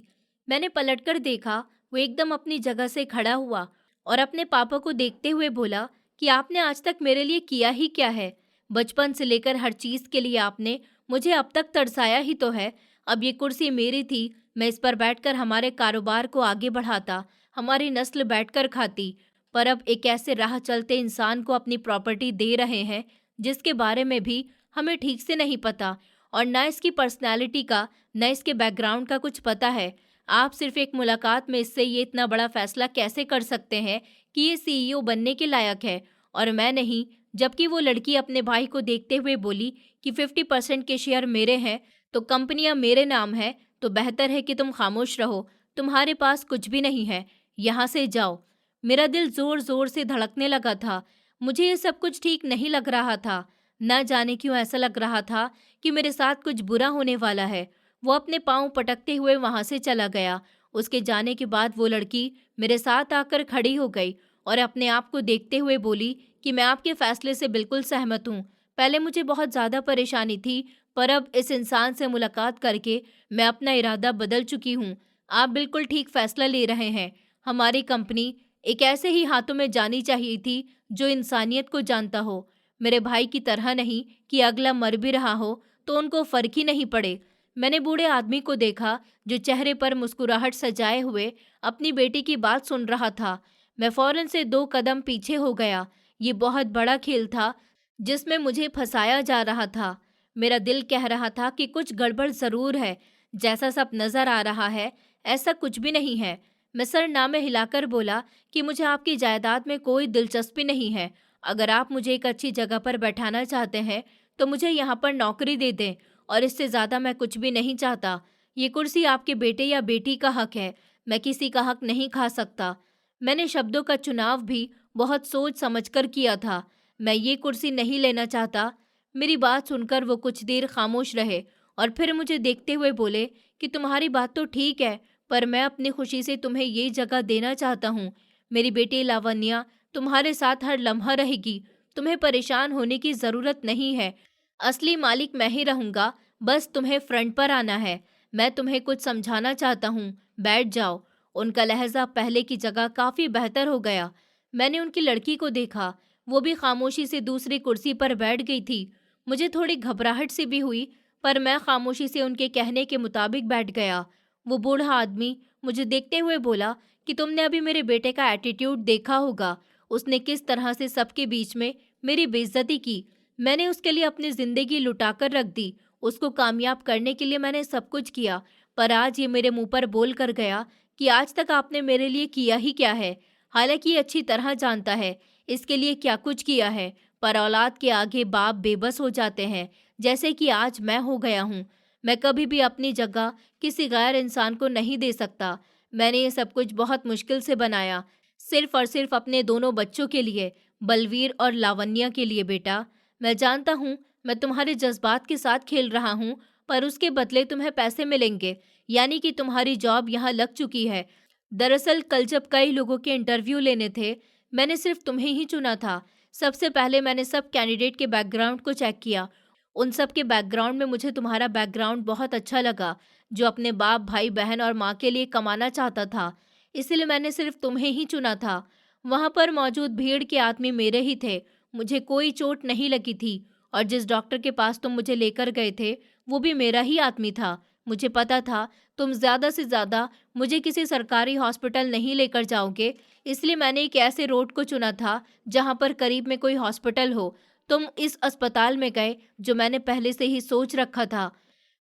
मैंने पलटकर देखा, वो एकदम अपनी जगह से खड़ा हुआ और अपने पापा को देखते हुए बोला कि आपने आज तक मेरे लिए किया ही क्या है? बचपन से लेकर हर चीज के लिए आपने मुझे अब तक तरसाया ही तो है। अब ये कुर्सी मेरी थी, मैं इस पर बैठकर हमारे कारोबार को आगे बढ़ाता, हमारी नस्ल बैठकर खाती। पर अब एक ऐसे राह चलते इंसान को अपनी प्रॉपर्टी दे रहे हैं जिसके बारे में भी हमें ठीक से नहीं पता और ना इसकी पर्सनैलिटी का, न इसके बैकग्राउंड का कुछ पता है। आप सिर्फ एक मुलाकात में इससे ये इतना बड़ा फैसला कैसे कर सकते हैं कि ये सीईओ बनने के लायक है और मैं नहीं? जबकि वो लड़की अपने भाई को देखते हुए बोली कि 50% के शेयर मेरे हैं, तो कंपनियां मेरे नाम है, तो बेहतर है कि तुम खामोश रहो। तुम्हारे पास कुछ भी नहीं है, यहाँ से जाओ। मेरा दिल जोर जोर से धड़कने लगा था। मुझे ये सब कुछ ठीक नहीं लग रहा था। न जाने क्यों ऐसा लग रहा था कि मेरे साथ कुछ बुरा होने वाला है। वो अपने पाँव पटकते हुए वहां से चला गया। उसके जाने के बाद वो लड़की मेरे साथ आकर खड़ी हो गई और अपने आप को देखते हुए बोली कि मैं आपके फैसले से बिल्कुल सहमत हूँ। पहले मुझे बहुत ज़्यादा परेशानी थी, पर अब इस इंसान से मुलाकात करके मैं अपना इरादा बदल चुकी हूँ। आप बिल्कुल ठीक फैसला ले रहे हैं। हमारी कंपनी एक ऐसे ही हाथों में जानी चाहिए थी जो इंसानियत को जानता हो, मेरे भाई की तरह नहीं कि अगला मर भी रहा हो तो उनको फर्क ही नहीं पड़े। मैंने बूढ़े आदमी को देखा जो चेहरे पर मुस्कुराहट सजाए हुए अपनी बेटी की बात सुन रहा था। मैं फौरन से 2 कदम पीछे हो गया। ये बहुत बड़ा खेल था जिसमें मुझे फंसाया जा रहा था। मेरा दिल कह रहा था कि कुछ गड़बड़ जरूर है। जैसा सब नजर आ रहा है ऐसा कुछ भी नहीं है। मैं सरनामे हिलाकर बोला कि मुझे आपकी जायदाद में कोई दिलचस्पी नहीं है। अगर आप मुझे एक अच्छी जगह पर बैठाना चाहते हैं तो मुझे यहाँ पर नौकरी दे दें और इससे ज़्यादा मैं कुछ भी नहीं चाहता। ये कुर्सी आपके बेटे या बेटी का हक है, मैं किसी का हक नहीं खा सकता। मैंने शब्दों का चुनाव भी बहुत सोच समझकर किया था। मैं ये कुर्सी नहीं लेना चाहता। मेरी बात सुनकर वो कुछ देर खामोश रहे और फिर मुझे देखते हुए बोले कि तुम्हारी बात तो ठीक है, पर मैं अपनी खुशी से तुम्हें ये जगह देना चाहता हूँ। मेरी बेटी लावण्या तुम्हारे साथ हर लम्हा रहेगी। तुम्हें परेशान होने की ज़रूरत नहीं है। असली मालिक मैं ही रहूँगा, बस तुम्हें फ्रंट पर आना है। मैं तुम्हें कुछ समझाना चाहता हूँ, बैठ जाओ। उनका लहजा पहले की जगह काफ़ी बेहतर हो गया। मैंने उनकी लड़की को देखा, वो भी खामोशी से दूसरी कुर्सी पर बैठ गई थी। मुझे थोड़ी घबराहट सी भी हुई, पर मैं खामोशी से उनके कहने के मुताबिक बैठ गया। वो बूढ़ा आदमी मुझे देखते हुए बोला कि तुमने अभी मेरे बेटे का एटीट्यूड देखा होगा। उसने किस तरह से सबके बीच में मेरी बेइज्जती की। मैंने उसके लिए अपनी ज़िंदगी लुटाकर रख दी। उसको कामयाब करने के लिए मैंने सब कुछ किया, पर आज ये मेरे मुंह पर बोल कर गया कि आज तक आपने मेरे लिए किया ही क्या है। हालांकि ये अच्छी तरह जानता है इसके लिए क्या कुछ किया है, पर औलाद के आगे बाप बेबस हो जाते हैं, जैसे कि आज मैं हो गया हूँ। मैं कभी भी अपनी जगह किसी गैर इंसान को नहीं दे सकता। मैंने ये सब कुछ बहुत मुश्किल से बनाया, सिर्फ और सिर्फ अपने दोनों बच्चों के लिए, बलवीर और लावण्या के लिए। बेटा, मैं जानता हूँ मैं तुम्हारे जज्बात के साथ खेल रहा हूँ, पर उसके बदले तुम्हें पैसे मिलेंगे, यानी कि तुम्हारी जॉब यहाँ लग चुकी है। दरअसल कल जब कई लोगों के इंटरव्यू लेने थे, मैंने सिर्फ तुम्हें ही चुना था। सबसे पहले मैंने सब कैंडिडेट के बैकग्राउंड को चेक किया। उन सब के बैकग्राउंड में मुझे तुम्हारा बैकग्राउंड बहुत अच्छा लगा, जो अपने बाप, भाई, बहन और माँ के लिए कमाना चाहता था। इसलिए मैंने सिर्फ तुम्हें ही चुना था। वहाँ पर मौजूद भीड़ के आदमी मेरे ही थे। मुझे कोई चोट नहीं लगी थी और जिस डॉक्टर के पास तुम मुझे लेकर गए थे वो भी मेरा ही आदमी था। मुझे पता था तुम ज़्यादा से ज़्यादा मुझे किसी सरकारी हॉस्पिटल नहीं लेकर जाओगे, इसलिए मैंने एक ऐसे रोड को चुना था जहाँ पर करीब में कोई हॉस्पिटल हो। तुम इस अस्पताल में गए जो मैंने पहले से ही सोच रखा था।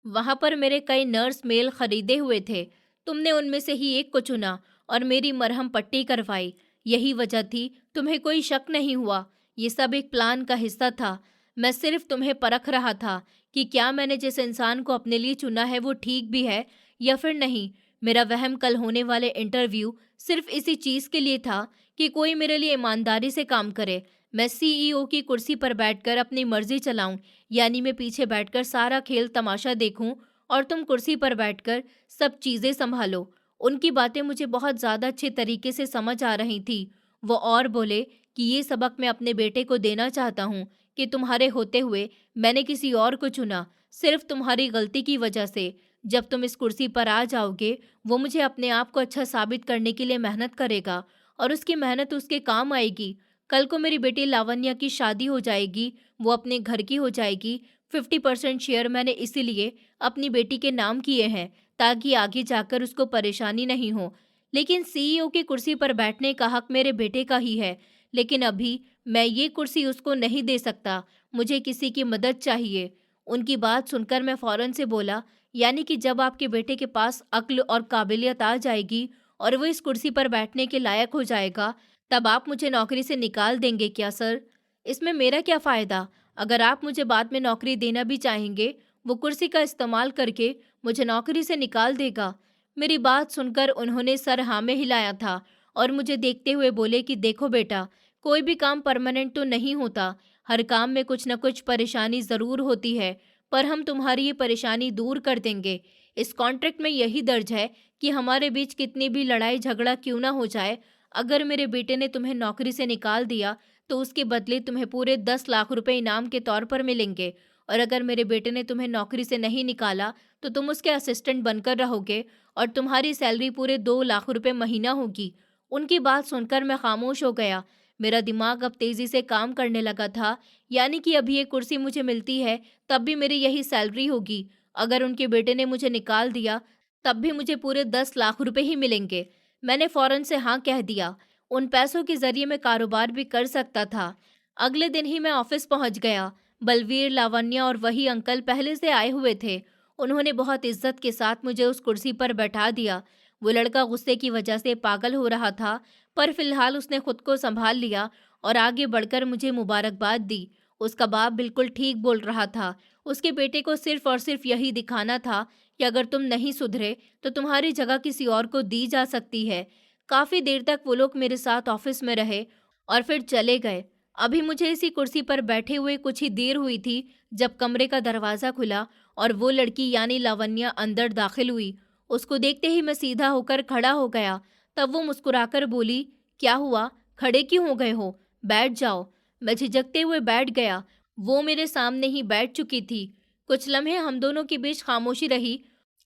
वहाँ पर मेरे कई नर्स मेल खरीदे हुए थे। तुमने उनमें से ही एक को चुना और मेरी मरहम पट्टी करवाई। यही वजह थी, तुम्हें कोई शक नहीं हुआ। ये सब एक प्लान का हिस्सा था। मैं सिर्फ तुम्हें परख रहा था कि क्या मैंने जिस इंसान को अपने लिए चुना है वो ठीक भी है या फिर नहीं। मेरा वहम कल होने वाले इंटरव्यू सिर्फ इसी चीज़ के लिए था कि कोई मेरे लिए ईमानदारी से काम करे। मैं सीईओ की कुर्सी पर बैठकर अपनी मर्जी चलाऊं, यानी मैं पीछे बैठकर सारा खेल तमाशा देखूं और तुम कुर्सी पर बैठकर सब चीजें संभालो। उनकी बातें मुझे बहुत ज्यादा अच्छे तरीके से समझ आ रही थी। वो और बोले कि ये सबक मैं अपने बेटे को देना चाहता हूँ कि तुम्हारे होते हुए मैंने किसी और को चुना, सिर्फ तुम्हारी गलती की वजह से। जब तुम इस कुर्सी पर आ जाओगे, वो मुझे अपने आप को अच्छा साबित करने के लिए मेहनत करेगा और उसकी मेहनत उसके काम आएगी। कल को मेरी बेटी लावण्या की शादी हो जाएगी, वो अपने घर की हो जाएगी। 50% शेयर मैंने इसीलिए अपनी बेटी के नाम किए हैं ताकि आगे जाकर उसको परेशानी नहीं हो। लेकिन सीईओ की कुर्सी पर बैठने का हक मेरे बेटे का ही है। लेकिन अभी मैं ये कुर्सी उसको नहीं दे सकता, मुझे किसी की मदद चाहिए। उनकी बात सुनकर मैं फौरन से बोला, यानी कि जब आपके बेटे के पास अक्ल और काबिलियत आ जाएगी और वो इस कुर्सी पर बैठने के लायक हो जाएगा, तब आप मुझे नौकरी से निकाल देंगे क्या सर? इसमें मेरा क्या फ़ायदा? अगर आप मुझे बाद में नौकरी देना भी चाहेंगे, वो कुर्सी का इस्तेमाल करके मुझे नौकरी से निकाल देगा। मेरी बात सुनकर उन्होंने सर हाँ में हिलाया था और मुझे देखते हुए बोले कि देखो बेटा, कोई भी काम परमानेंट तो नहीं होता। हर काम में कुछ न कुछ परेशानी ज़रूर होती है, पर हम तुम्हारी ये परेशानी दूर कर देंगे। इस कॉन्ट्रैक्ट में यही दर्ज है कि हमारे बीच कितनी भी लड़ाई झगड़ा क्यों ना हो जाए, अगर मेरे बेटे ने तुम्हें नौकरी से निकाल दिया तो उसके बदले तुम्हें पूरे 10 लाख रुपए इनाम के तौर पर मिलेंगे। और अगर मेरे बेटे ने तुम्हें नौकरी से नहीं निकाला तो तुम उसके असिस्टेंट बनकर रहोगे और तुम्हारी सैलरी पूरे 2 लाख रुपए महीना होगी। उनकी बात सुनकर मैं खामोश हो गया। मेरा दिमाग अब तेजी से काम करने लगा था। यानी कि अभी ये कुर्सी मुझे मिलती है तब भी मेरी यही सैलरी होगी। अगर उनके बेटे ने मुझे निकाल दिया तब भी मुझे पूरे 10 लाख रुपए ही मिलेंगे। मैंने फौरन से हाँ कह दिया। उन पैसों के जरिए मैं कारोबार भी कर सकता था। अगले दिन ही मैं ऑफिस पहुंच गया। बलवीर, लावण्या और वही अंकल पहले से आए हुए थे। उन्होंने बहुत इज्जत के साथ मुझे उस कुर्सी पर बैठा दिया। वो लड़का गुस्से की वजह से पागल हो रहा था, पर फिलहाल उसने खुद को संभाल लिया और आगे बढ़कर मुझे मुबारकबाद दी। उसका बाप बिल्कुल ठीक बोल रहा था। उसके बेटे को सिर्फ और सिर्फ यही दिखाना था कि अगर तुम नहीं सुधरे तो तुम्हारी जगह किसी और को दी जा सकती है। काफी देर तक वो लोग मेरे साथ ऑफिस में रहे और फिर चले गए। अभी मुझे इसी कुर्सी पर बैठे हुए कुछ ही देर हुई थी जब कमरे का दरवाजा खुला और वो लड़की यानी लावण्या अंदर दाखिल हुई। उसको देखते ही मैं सीधा होकर खड़ा हो गया। तब वो मुस्कुराकर बोली, क्या हुआ, खड़े क्यों हो गए हो, बैठ जाओ। मैं झिझकते हुए बैठ गया। वो मेरे सामने ही बैठ चुकी थी। कुछ लम्हे हम दोनों के बीच खामोशी रही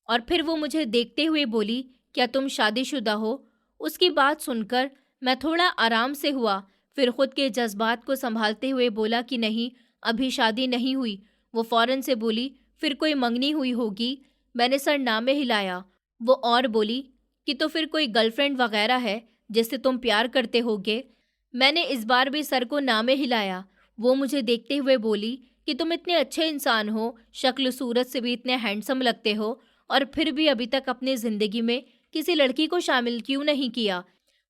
और फिर वो मुझे देखते हुए बोली, क्या तुम शादीशुदा हो? उसकी बात सुनकर मैं थोड़ा आराम से हुआ, फिर खुद के जज्बात को संभालते हुए बोला कि नहीं, अभी शादी नहीं हुई। वो फौरन से बोली, फिर कोई मंगनी हुई होगी। मैंने सर ना में हिलाया। वो और बोली कि तो फिर कोई गर्लफ्रेंड वगैरह है जिससे तुम प्यार करते होगे। मैंने इस बार भी सर को ना में हिलाया। वो मुझे देखते हुए बोली कि तुम इतने अच्छे इंसान हो, शक्ल सूरत से भी इतने हैंडसम लगते हो, और फिर भी अभी तक अपनी जिंदगी में किसी लड़की को शामिल क्यों नहीं किया।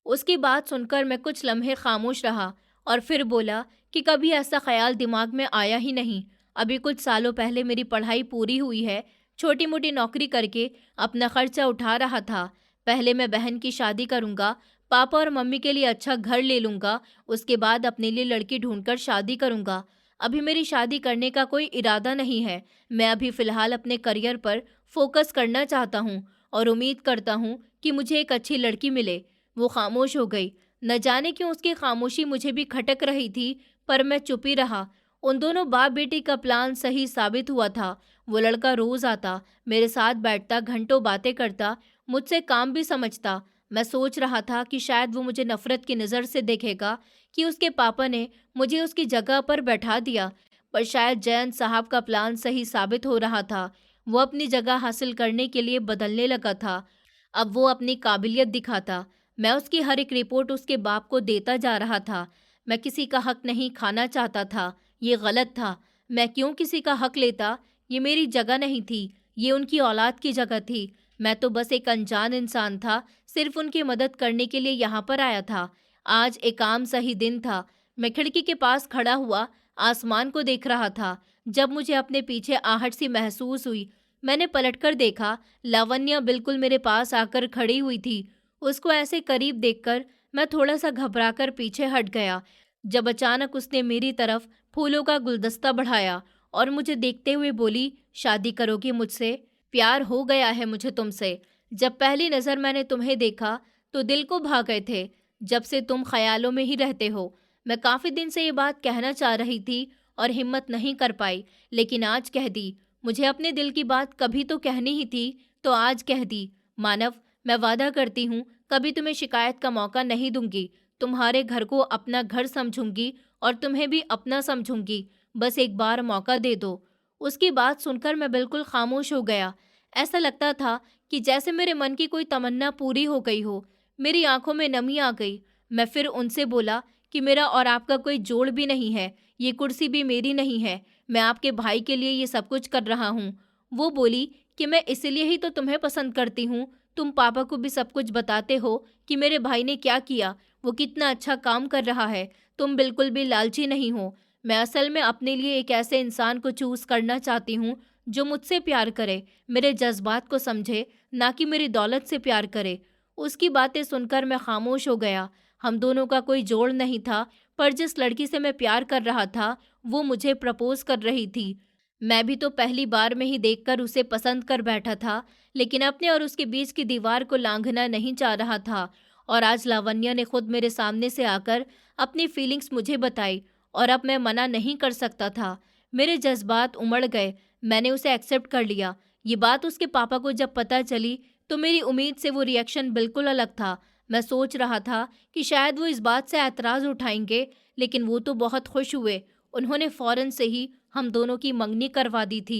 उसकी बात सुनकर मैं कुछ लम्हे खामोश रहा और फिर बोला कि कभी ऐसा ख्याल दिमाग में आया ही नहीं। अभी कुछ सालों पहले मेरी पढ़ाई पूरी हुई है, छोटी मोटी नौकरी करके अपना खर्चा उठा रहा था। पहले मैं बहन की शादी करूंगा, पापा और मम्मी के लिए अच्छा घर ले लूंगा, उसके बाद अपने लिए लड़की ढूंढकर शादी करूंगा। अभी मेरी शादी करने का कोई इरादा नहीं है। मैं अभी फ़िलहाल अपने करियर पर फोकस करना चाहता हूँ और उम्मीद करता हूँ कि मुझे एक अच्छी लड़की मिले। वो खामोश हो गई। न जाने क्यों उसकी खामोशी मुझे भी खटक रही थी, पर मैं चुप ही रहा। उन दोनों बाप बेटी का प्लान सही साबित हुआ था। वो लड़का रोज आता, मेरे साथ बैठता, घंटों बातें करता, मुझसे काम भी समझता। मैं सोच रहा था कि शायद वो मुझे नफरत की नज़र से देखेगा कि उसके पापा ने मुझे उसकी जगह पर बैठा दिया, पर शायद जयंत साहब का प्लान सही साबित हो रहा था। वो अपनी जगह हासिल करने के लिए बदलने लगा था। अब वो अपनी काबिलियत दिखाता। मैं उसकी हर एक रिपोर्ट उसके बाप को देता जा रहा था। मैं किसी का हक नहीं खाना चाहता था, ये गलत था। मैं क्यों किसी का हक लेता? ये मेरी जगह नहीं थी, ये उनकी औलाद की जगह थी। मैं तो बस एक अनजान इंसान था, सिर्फ उनकी मदद करने के लिए यहाँ पर आया था। आज एक आम सही दिन था। मैं खिड़की के पास खड़ा हुआ आसमान को देख रहा था जब मुझे अपने पीछे आहट सी महसूस हुई। मैंने पलटकर देखा, लावण्या बिल्कुल मेरे पास आकर खड़ी हुई थी। उसको ऐसे करीब देखकर मैं थोड़ा सा घबराकर पीछे हट गया, जब अचानक उसने मेरी तरफ फूलों का गुलदस्ता बढ़ाया और मुझे देखते हुए बोली, शादी करोगी मुझसे? प्यार हो गया है मुझे तुमसे। जब पहली नज़र मैंने तुम्हें देखा तो दिल को भा गए थे। जब से तुम ख्यालों में ही रहते हो। मैं काफ़ी दिन से ये बात कहना चाह रही थी और हिम्मत नहीं कर पाई, लेकिन आज कह दी। मुझे अपने दिल की बात कभी तो कहनी ही थी, तो आज कह दी। मानव, मैं वादा करती हूँ कभी तुम्हें शिकायत का मौका नहीं दूंगी। तुम्हारे घर को अपना घर समझूंगी और तुम्हें भी अपना समझूंगी। बस एक बार मौका दे दो। उसकी बात सुनकर मैं बिल्कुल खामोश हो गया। ऐसा लगता था कि जैसे मेरे मन की कोई तमन्ना पूरी हो गई हो। मेरी आंखों में नमी आ गई। मैं फिर उनसे बोला कि मेरा और आपका कोई जोड़ भी नहीं है, ये कुर्सी भी मेरी नहीं है, मैं आपके भाई के लिए ये सब कुछ कर रहा हूँ। वो बोली कि मैं इसलिए ही तो तुम्हें पसंद करती हूँ। तुम पापा को भी सब कुछ बताते हो कि मेरे भाई ने क्या किया, वो कितना अच्छा काम कर रहा है। तुम बिल्कुल भी लालची नहीं हो। मैं असल में अपने लिए एक ऐसे इंसान को चूज करना चाहती हूँ जो मुझसे प्यार करे, मेरे जज्बात को समझे, ना कि मेरी दौलत से प्यार करे। उसकी बातें सुनकर मैं खामोश हो गया। हम दोनों का कोई जोड़ नहीं था, पर जिस लड़की से मैं प्यार कर रहा था वो मुझे प्रपोज कर रही थी। मैं भी तो पहली बार में ही देखकर उसे पसंद कर बैठा था, लेकिन अपने और उसके बीच की दीवार को लांघना नहीं चाह रहा था। और आज लावण्य ने खुद मेरे सामने से आकर अपनी फीलिंग्स मुझे बताई और अब मैं मना नहीं कर सकता था। मेरे जज्बात उमड़ गए। मैंने उसे एक्सेप्ट कर लिया। ये बात उसके पापा को जब पता चली तो मेरी उम्मीद से वो रिएक्शन बिल्कुल अलग था। मैं सोच रहा था कि शायद वो इस बात से ऐतराज़ उठाएंगे, लेकिन वो तो बहुत खुश हुए। उन्होंने फ़ौरन से ही हम दोनों की मंगनी करवा दी थी।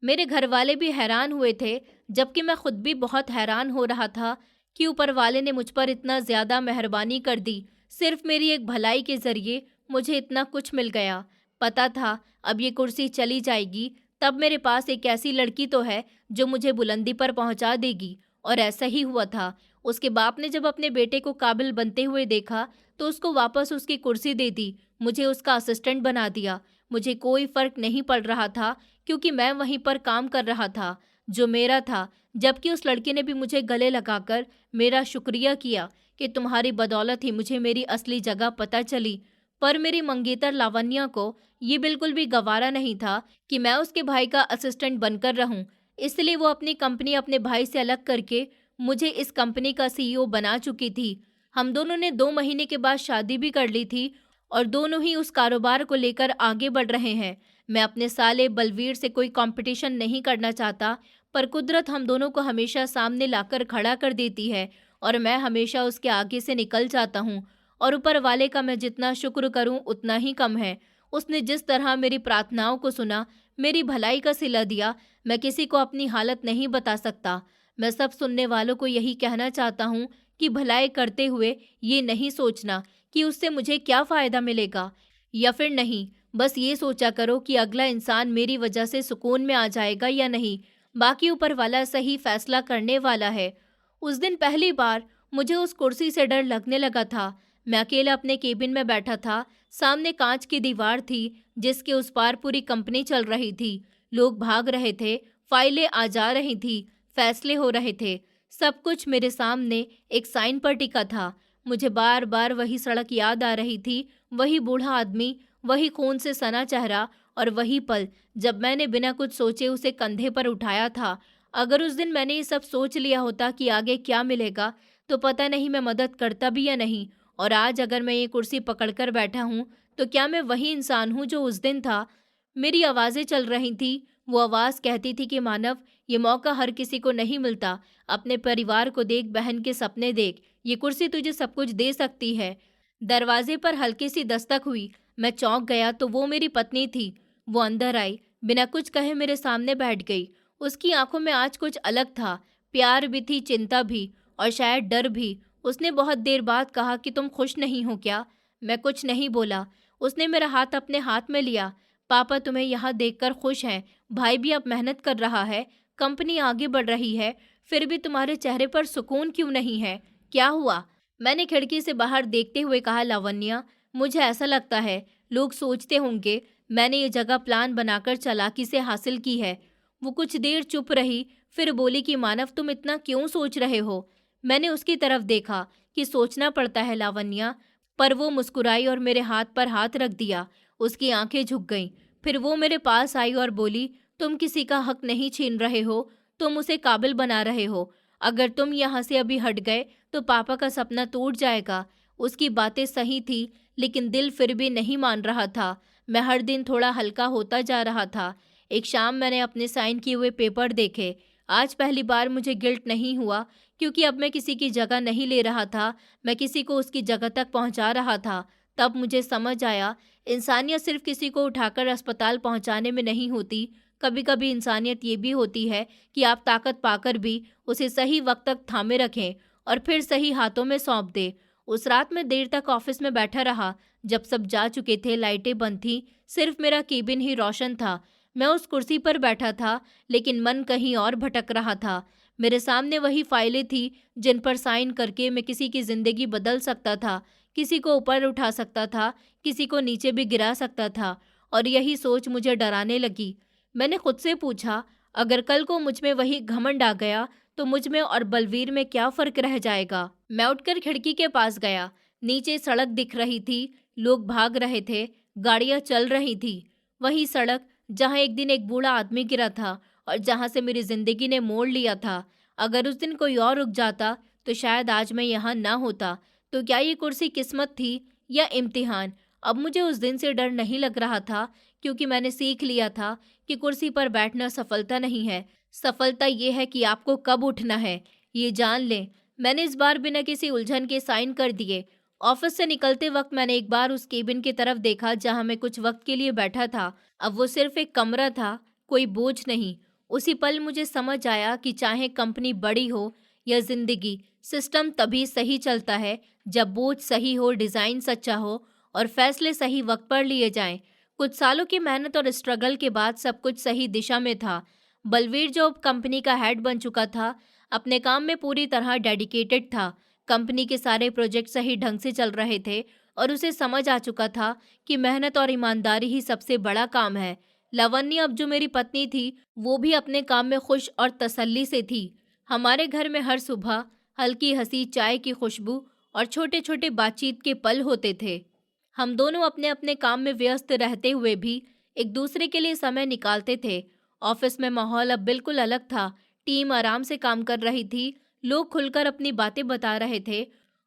मेरे घर वाले भी हैरान हुए थे, जबकि मैं खुद भी बहुत हैरान हो रहा था कि ऊपर वाले ने मुझ पर इतना ज़्यादा मेहरबानी कर दी। सिर्फ मेरी एक भलाई के ज़रिए मुझे इतना कुछ मिल गया। पता था अब ये कुर्सी चली जाएगी, तब मेरे पास एक ऐसी लड़की तो है जो मुझे बुलंदी पर पहुंचा देगी। और ऐसा ही हुआ था। उसके बाप ने जब अपने बेटे को काबिल बनते हुए देखा तो उसको वापस उसकी कुर्सी दे दी, मुझे उसका असिस्टेंट बना दिया। मुझे कोई फ़र्क नहीं पड़ रहा था, क्योंकि मैं वहीं पर काम कर रहा था जो मेरा था। जबकि उस लड़के ने भी मुझे गले लगाकर मेरा शुक्रिया किया कि तुम्हारी बदौलत ही मुझे मेरी असली जगह पता चली। पर मेरी मंगेतर लावण्या को ये बिल्कुल भी गवारा नहीं था कि मैं उसके भाई का असिस्टेंट बनकर रहूं। इसलिए वो अपनी कंपनी अपने भाई से अलग करके मुझे इस कंपनी का सीईओ बना चुकी थी। हम दोनों ने 2 महीने के बाद शादी भी कर ली थी और दोनों ही उस कारोबार को लेकर आगे बढ़ रहे हैं। मैं अपने साले बलवीर से कोई कंपटीशन नहीं करना चाहता, पर कुदरत हम दोनों को हमेशा सामने लाकर खड़ा कर देती है और मैं हमेशा उसके आगे से निकल जाता हूँ। और ऊपर वाले का मैं जितना शुक्र करूँ उतना ही कम है। उसने जिस तरह मेरी प्रार्थनाओं को सुना, मेरी भलाई का सिला दिया, मैं किसी को अपनी हालत नहीं बता सकता। मैं सब सुनने वालों को यही कहना चाहता हूँ कि भलाई करते हुए ये नहीं सोचना कि उससे मुझे क्या फ़ायदा मिलेगा या फिर नहीं। बस ये सोचा करो कि अगला इंसान मेरी वजह से सुकून में आ जाएगा या नहीं। बाकी ऊपर वाला सही फैसला करने वाला है। उस दिन पहली बार मुझे उस कुर्सी से डर लगने लगा था। मैं अकेला अपने केबिन में बैठा था। सामने कांच की दीवार थी जिसके उस पार पूरी कंपनी चल रही थी। लोग भाग रहे थे, फाइलें आ जा रही थी, फैसले हो रहे थे। सब कुछ मेरे सामने एक साइन पर टिका था। मुझे बार बार वही सड़क याद आ रही थी, वही बूढ़ा आदमी, वही खून से सना चेहरा और वही पल जब मैंने बिना कुछ सोचे उसे कंधे पर उठाया था। अगर उस दिन मैंने ये सब सोच लिया होता कि आगे क्या मिलेगा, तो पता नहीं मैं मदद करता भी या नहीं। और आज अगर मैं ये कुर्सी पकड़कर बैठा हूँ, तो क्या मैं वही इंसान हूँ जो उस दिन था? मेरी आवाज़ें चल रही थी। वो आवाज़ कहती थी कि मानव, ये मौका हर किसी को नहीं मिलता। अपने परिवार को देख, बहन के सपने देख, ये कुर्सी तुझे सब कुछ दे सकती है। दरवाजे पर हल्की सी दस्तक हुई। मैं चौंक गया तो वो मेरी पत्नी थी। वो अंदर आई, बिना कुछ कहे मेरे सामने बैठ गई। उसकी आंखों में आज कुछ अलग था, प्यार भी थी, चिंता भी और शायद डर भी। उसने बहुत देर बाद कहा कि तुम खुश नहीं हो क्या? मैं कुछ नहीं बोला। उसने मेरा हाथ अपने हाथ में लिया। पापा तुम्हें यहाँ देखकर खुश हैं, भाई भी अब मेहनत कर रहा है, कंपनी आगे बढ़ रही है, फिर भी तुम्हारे चेहरे पर सुकून क्यों नहीं है? क्या हुआ? मैंने खिड़की से बाहर देखते हुए कहा, लावण्या, मुझे ऐसा लगता है लोग सोचते होंगे मैंने ये जगह प्लान बनाकर चालाकी से हासिल की है। वो कुछ देर चुप रही, फिर बोली कि मानव, तुम इतना क्यों सोच रहे हो? मैंने उसकी तरफ देखा कि सोचना पड़ता है लावण्या, पर वो मुस्कुराई और मेरे हाथ पर हाथ रख दिया। उसकी आंखें झुक गईं। फिर वो मेरे पास आई और बोली, तुम किसी का हक नहीं छीन रहे हो, तुम उसे काबिल बना रहे हो। अगर तुम यहाँ से अभी हट गए तो पापा का सपना टूट जाएगा। उसकी बातें सही थी, लेकिन दिल फिर भी नहीं मान रहा था। मैं हर दिन थोड़ा हल्का होता जा रहा था। एक शाम मैंने अपने साइन किए हुए पेपर देखे। आज पहली बार मुझे गिल्ट नहीं हुआ, क्योंकि अब मैं किसी की जगह नहीं ले रहा था, मैं किसी को उसकी जगह तक पहुंचा रहा था। तब मुझे समझ आया, इंसानियत सिर्फ किसी को उठाकर अस्पताल पहुंचाने में नहीं होती। कभी कभी इंसानियत ये भी होती है कि आप ताकत पाकर भी उसे सही वक्त तक थामे रखें और फिर सही हाथों में सौंप दें। उस रात मैं देर तक ऑफिस में बैठा रहा। जब सब जा चुके थे, लाइटें बंद थीं, सिर्फ मेरा केबिन ही रोशन था। मैं उस कुर्सी पर बैठा था, लेकिन मन कहीं और भटक रहा था। मेरे सामने वही फाइलें थी जिन पर साइन करके मैं किसी की जिंदगी बदल सकता था, किसी को ऊपर उठा सकता था, किसी को नीचे भी गिरा सकता था। और यही सोच मुझे डराने लगी। मैंने खुद से पूछा, अगर कल को मुझ में वही घमंड आ गया तो मुझ में और बलवीर में क्या फर्क रह जाएगा। मैं उठकर खिड़की के पास गया। नीचे सड़क दिख रही थी, लोग भाग रहे थे, गाड़ियां चल रही थी। वही सड़क जहां एक दिन एक बूढ़ा आदमी गिरा था और जहां से मेरी जिंदगी ने मोड़ लिया था। अगर उस दिन कोई और रुक जाता तो शायद आज मैं यहाँ ना होता। तो क्या ये कुर्सी किस्मत थी या इम्तिहान? अब मुझे उस दिन से डर नहीं लग रहा था, क्योंकि मैंने सीख लिया था कि कुर्सी पर बैठना सफलता नहीं है। सफलता ये है कि आपको कब उठना है, ये जान लें। मैंने इस बार बिना किसी उलझन के साइन कर दिए। ऑफिस से निकलते वक्त मैंने एक बार उस केबिन की तरफ देखा जहां मैं कुछ वक्त के लिए बैठा था। अब वो सिर्फ एक कमरा था, कोई बोझ नहीं। उसी पल मुझे समझ आया कि चाहे कंपनी बड़ी हो या जिंदगी, सिस्टम तभी सही चलता है जब बोझ सही हो, डिजाइन सच्चा हो और फैसले सही वक्त पर लिए जाएं। कुछ सालों की मेहनत और स्ट्रगल के बाद सब कुछ सही दिशा में था। बलवीर जो अब कंपनी का हेड बन चुका था, अपने काम में पूरी तरह डेडिकेटेड था। कंपनी के सारे प्रोजेक्ट सही ढंग से चल रहे थे और उसे समझ आ चुका था कि मेहनत और ईमानदारी ही सबसे बड़ा काम है। लावण्य, अब जो मेरी पत्नी थी, वो भी अपने काम में खुश और तसल्ली से थी। हमारे घर में हर सुबह हल्की हंसी, चाय की खुशबू और छोटे छोटे बातचीत के पल होते थे। हम दोनों अपने अपने काम में व्यस्त रहते हुए भी एक दूसरे के लिए समय निकालते थे। ऑफिस में माहौल अब बिल्कुल अलग था। टीम आराम से काम कर रही थी, लोग खुलकर अपनी बातें बता रहे थे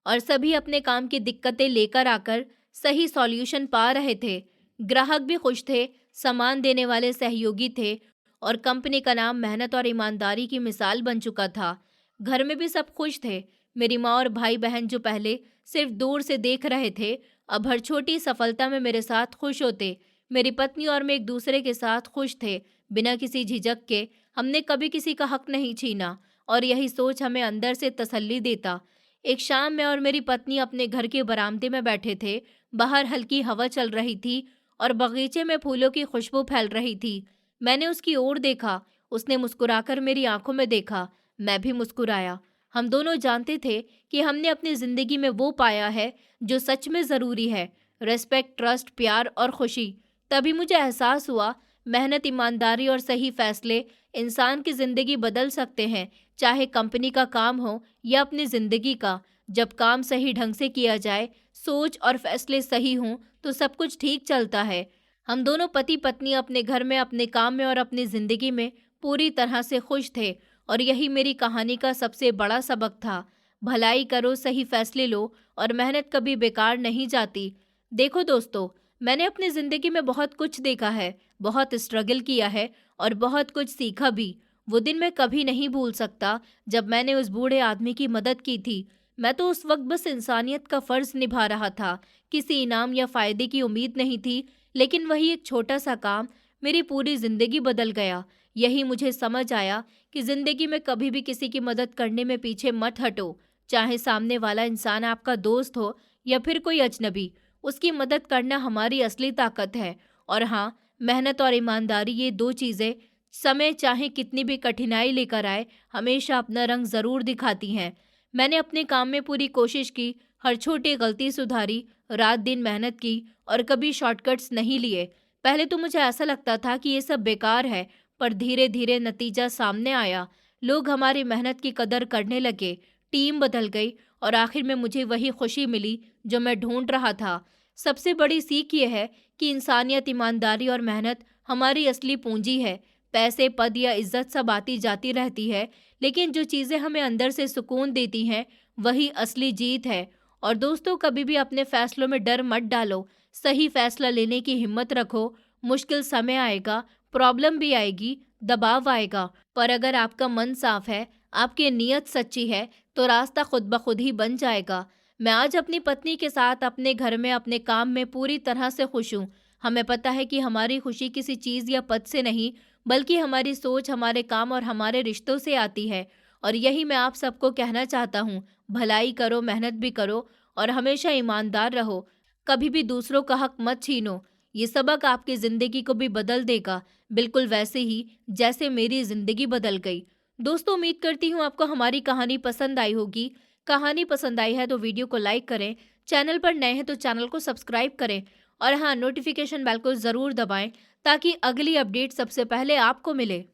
और सभी अपने काम की दिक्कतें लेकर आकर सही सॉल्यूशन पा रहे थे। ग्राहक भी खुश थे, सामान देने वाले सहयोगी थे और कंपनी का नाम मेहनत और ईमानदारी की मिसाल बन चुका था। घर में भी सब खुश थे। मेरी माँ और भाई बहन जो पहले सिर्फ दूर से देख रहे थे, अब हर छोटी सफलता में मेरे साथ खुश होते। मेरी पत्नी और मैं एक दूसरे के साथ खुश थे, बिना किसी झिझक के। हमने कभी किसी का हक नहीं छीना और यही सोच हमें अंदर से तसल्ली देता। एक शाम मैं और मेरी पत्नी अपने घर के बरामदे में बैठे थे। बाहर हल्की हवा चल रही थी और बगीचे में फूलों की खुशबू फैल रही थी। मैंने उसकी ओर देखा, उसने मुस्कुराकर मेरी आंखों में देखा, मैं भी मुस्कुराया। हम दोनों जानते थे कि हमने अपनी जिंदगी में वो पाया है जो सच में जरूरी है, रेस्पेक्ट, ट्रस्ट, प्यार और खुशी। तभी मुझे एहसास हुआ, मेहनत, ईमानदारी और सही फैसले इंसान की जिंदगी बदल सकते हैं, चाहे कंपनी का काम हो या अपनी जिंदगी का। जब काम सही ढंग से किया जाए, सोच और फैसले सही हों, तो सब कुछ ठीक चलता है। हम दोनों पति पत्नी अपने घर में, अपने काम में और अपनी जिंदगी में पूरी तरह से खुश थे और यही मेरी कहानी का सबसे बड़ा सबक था। भलाई करो, सही फैसले लो और मेहनत कभी बेकार नहीं जाती। देखो दोस्तों, मैंने अपनी ज़िंदगी में बहुत कुछ देखा है, बहुत स्ट्रगल किया है और बहुत कुछ सीखा भी। वो दिन मैं कभी नहीं भूल सकता जब मैंने उस बूढ़े आदमी की मदद की थी। मैं तो उस वक्त बस इंसानियत का फ़र्ज़ निभा रहा था, किसी इनाम या फ़ायदे की उम्मीद नहीं थी, लेकिन वही एक छोटा सा काम मेरी पूरी ज़िंदगी बदल गया। यही मुझे समझ आया कि ज़िंदगी में कभी भी किसी की मदद करने में पीछे मत हटो, चाहे सामने वाला इंसान आपका दोस्त हो या फिर कोई अजनबी। उसकी मदद करना हमारी असली ताकत है। और हाँ, मेहनत और ईमानदारी, ये दो चीज़ें समय चाहे कितनी भी कठिनाई लेकर आए, हमेशा अपना रंग ज़रूर दिखाती हैं। मैंने अपने काम में पूरी कोशिश की, हर छोटी गलती सुधारी, रात दिन मेहनत की और कभी शॉर्टकट्स नहीं लिए। पहले तो मुझे ऐसा लगता था कि ये सब बेकार है, पर धीरे धीरे नतीजा सामने आया। लोग हमारी मेहनत की कदर करने लगे, टीम बदल गई और आखिर में मुझे वही खुशी मिली जो मैं ढूंढ रहा था। सबसे बड़ी सीख ये है कि इंसानियत, ईमानदारी और मेहनत हमारी असली पूंजी है। पैसे, पद या इज्जत सब आती जाती रहती है, लेकिन जो चीज़ें हमें अंदर से सुकून देती हैं, वही असली जीत है। और दोस्तों, कभी भी अपने फैसलों में डर मत डालो। सही फैसला लेने की हिम्मत रखो। मुश्किल समय आएगा, प्रॉब्लम भी आएगी, दबाव आएगा, पर अगर आपका मन साफ है, आपकी नीयत सच्ची है, तो रास्ता खुद ब खुद ही बन जाएगा। मैं आज अपनी पत्नी के साथ अपने घर में, अपने काम में पूरी तरह से खुश हूँ। हमें पता है कि हमारी खुशी किसी चीज़ या पद से नहीं, बल्कि हमारी सोच, हमारे काम और हमारे रिश्तों से आती है। और यही मैं आप सबको कहना चाहता हूँ, भलाई करो, मेहनत भी करो और हमेशा ईमानदार रहो। कभी भी दूसरों का हक मत छीनो। ये सबक आपकी ज़िंदगी को भी बदल देगा, बिल्कुल वैसे ही जैसे मेरी ज़िंदगी बदल गई। दोस्तों, उम्मीद करती हूँ आपको हमारी कहानी पसंद आई होगी। कहानी पसंद आई है तो वीडियो को लाइक करें, चैनल पर नए हैं तो चैनल को सब्सक्राइब करें और हाँ, नोटिफिकेशन बेल को ज़रूर दबाएं ताकि अगली अपडेट सबसे पहले आपको मिले।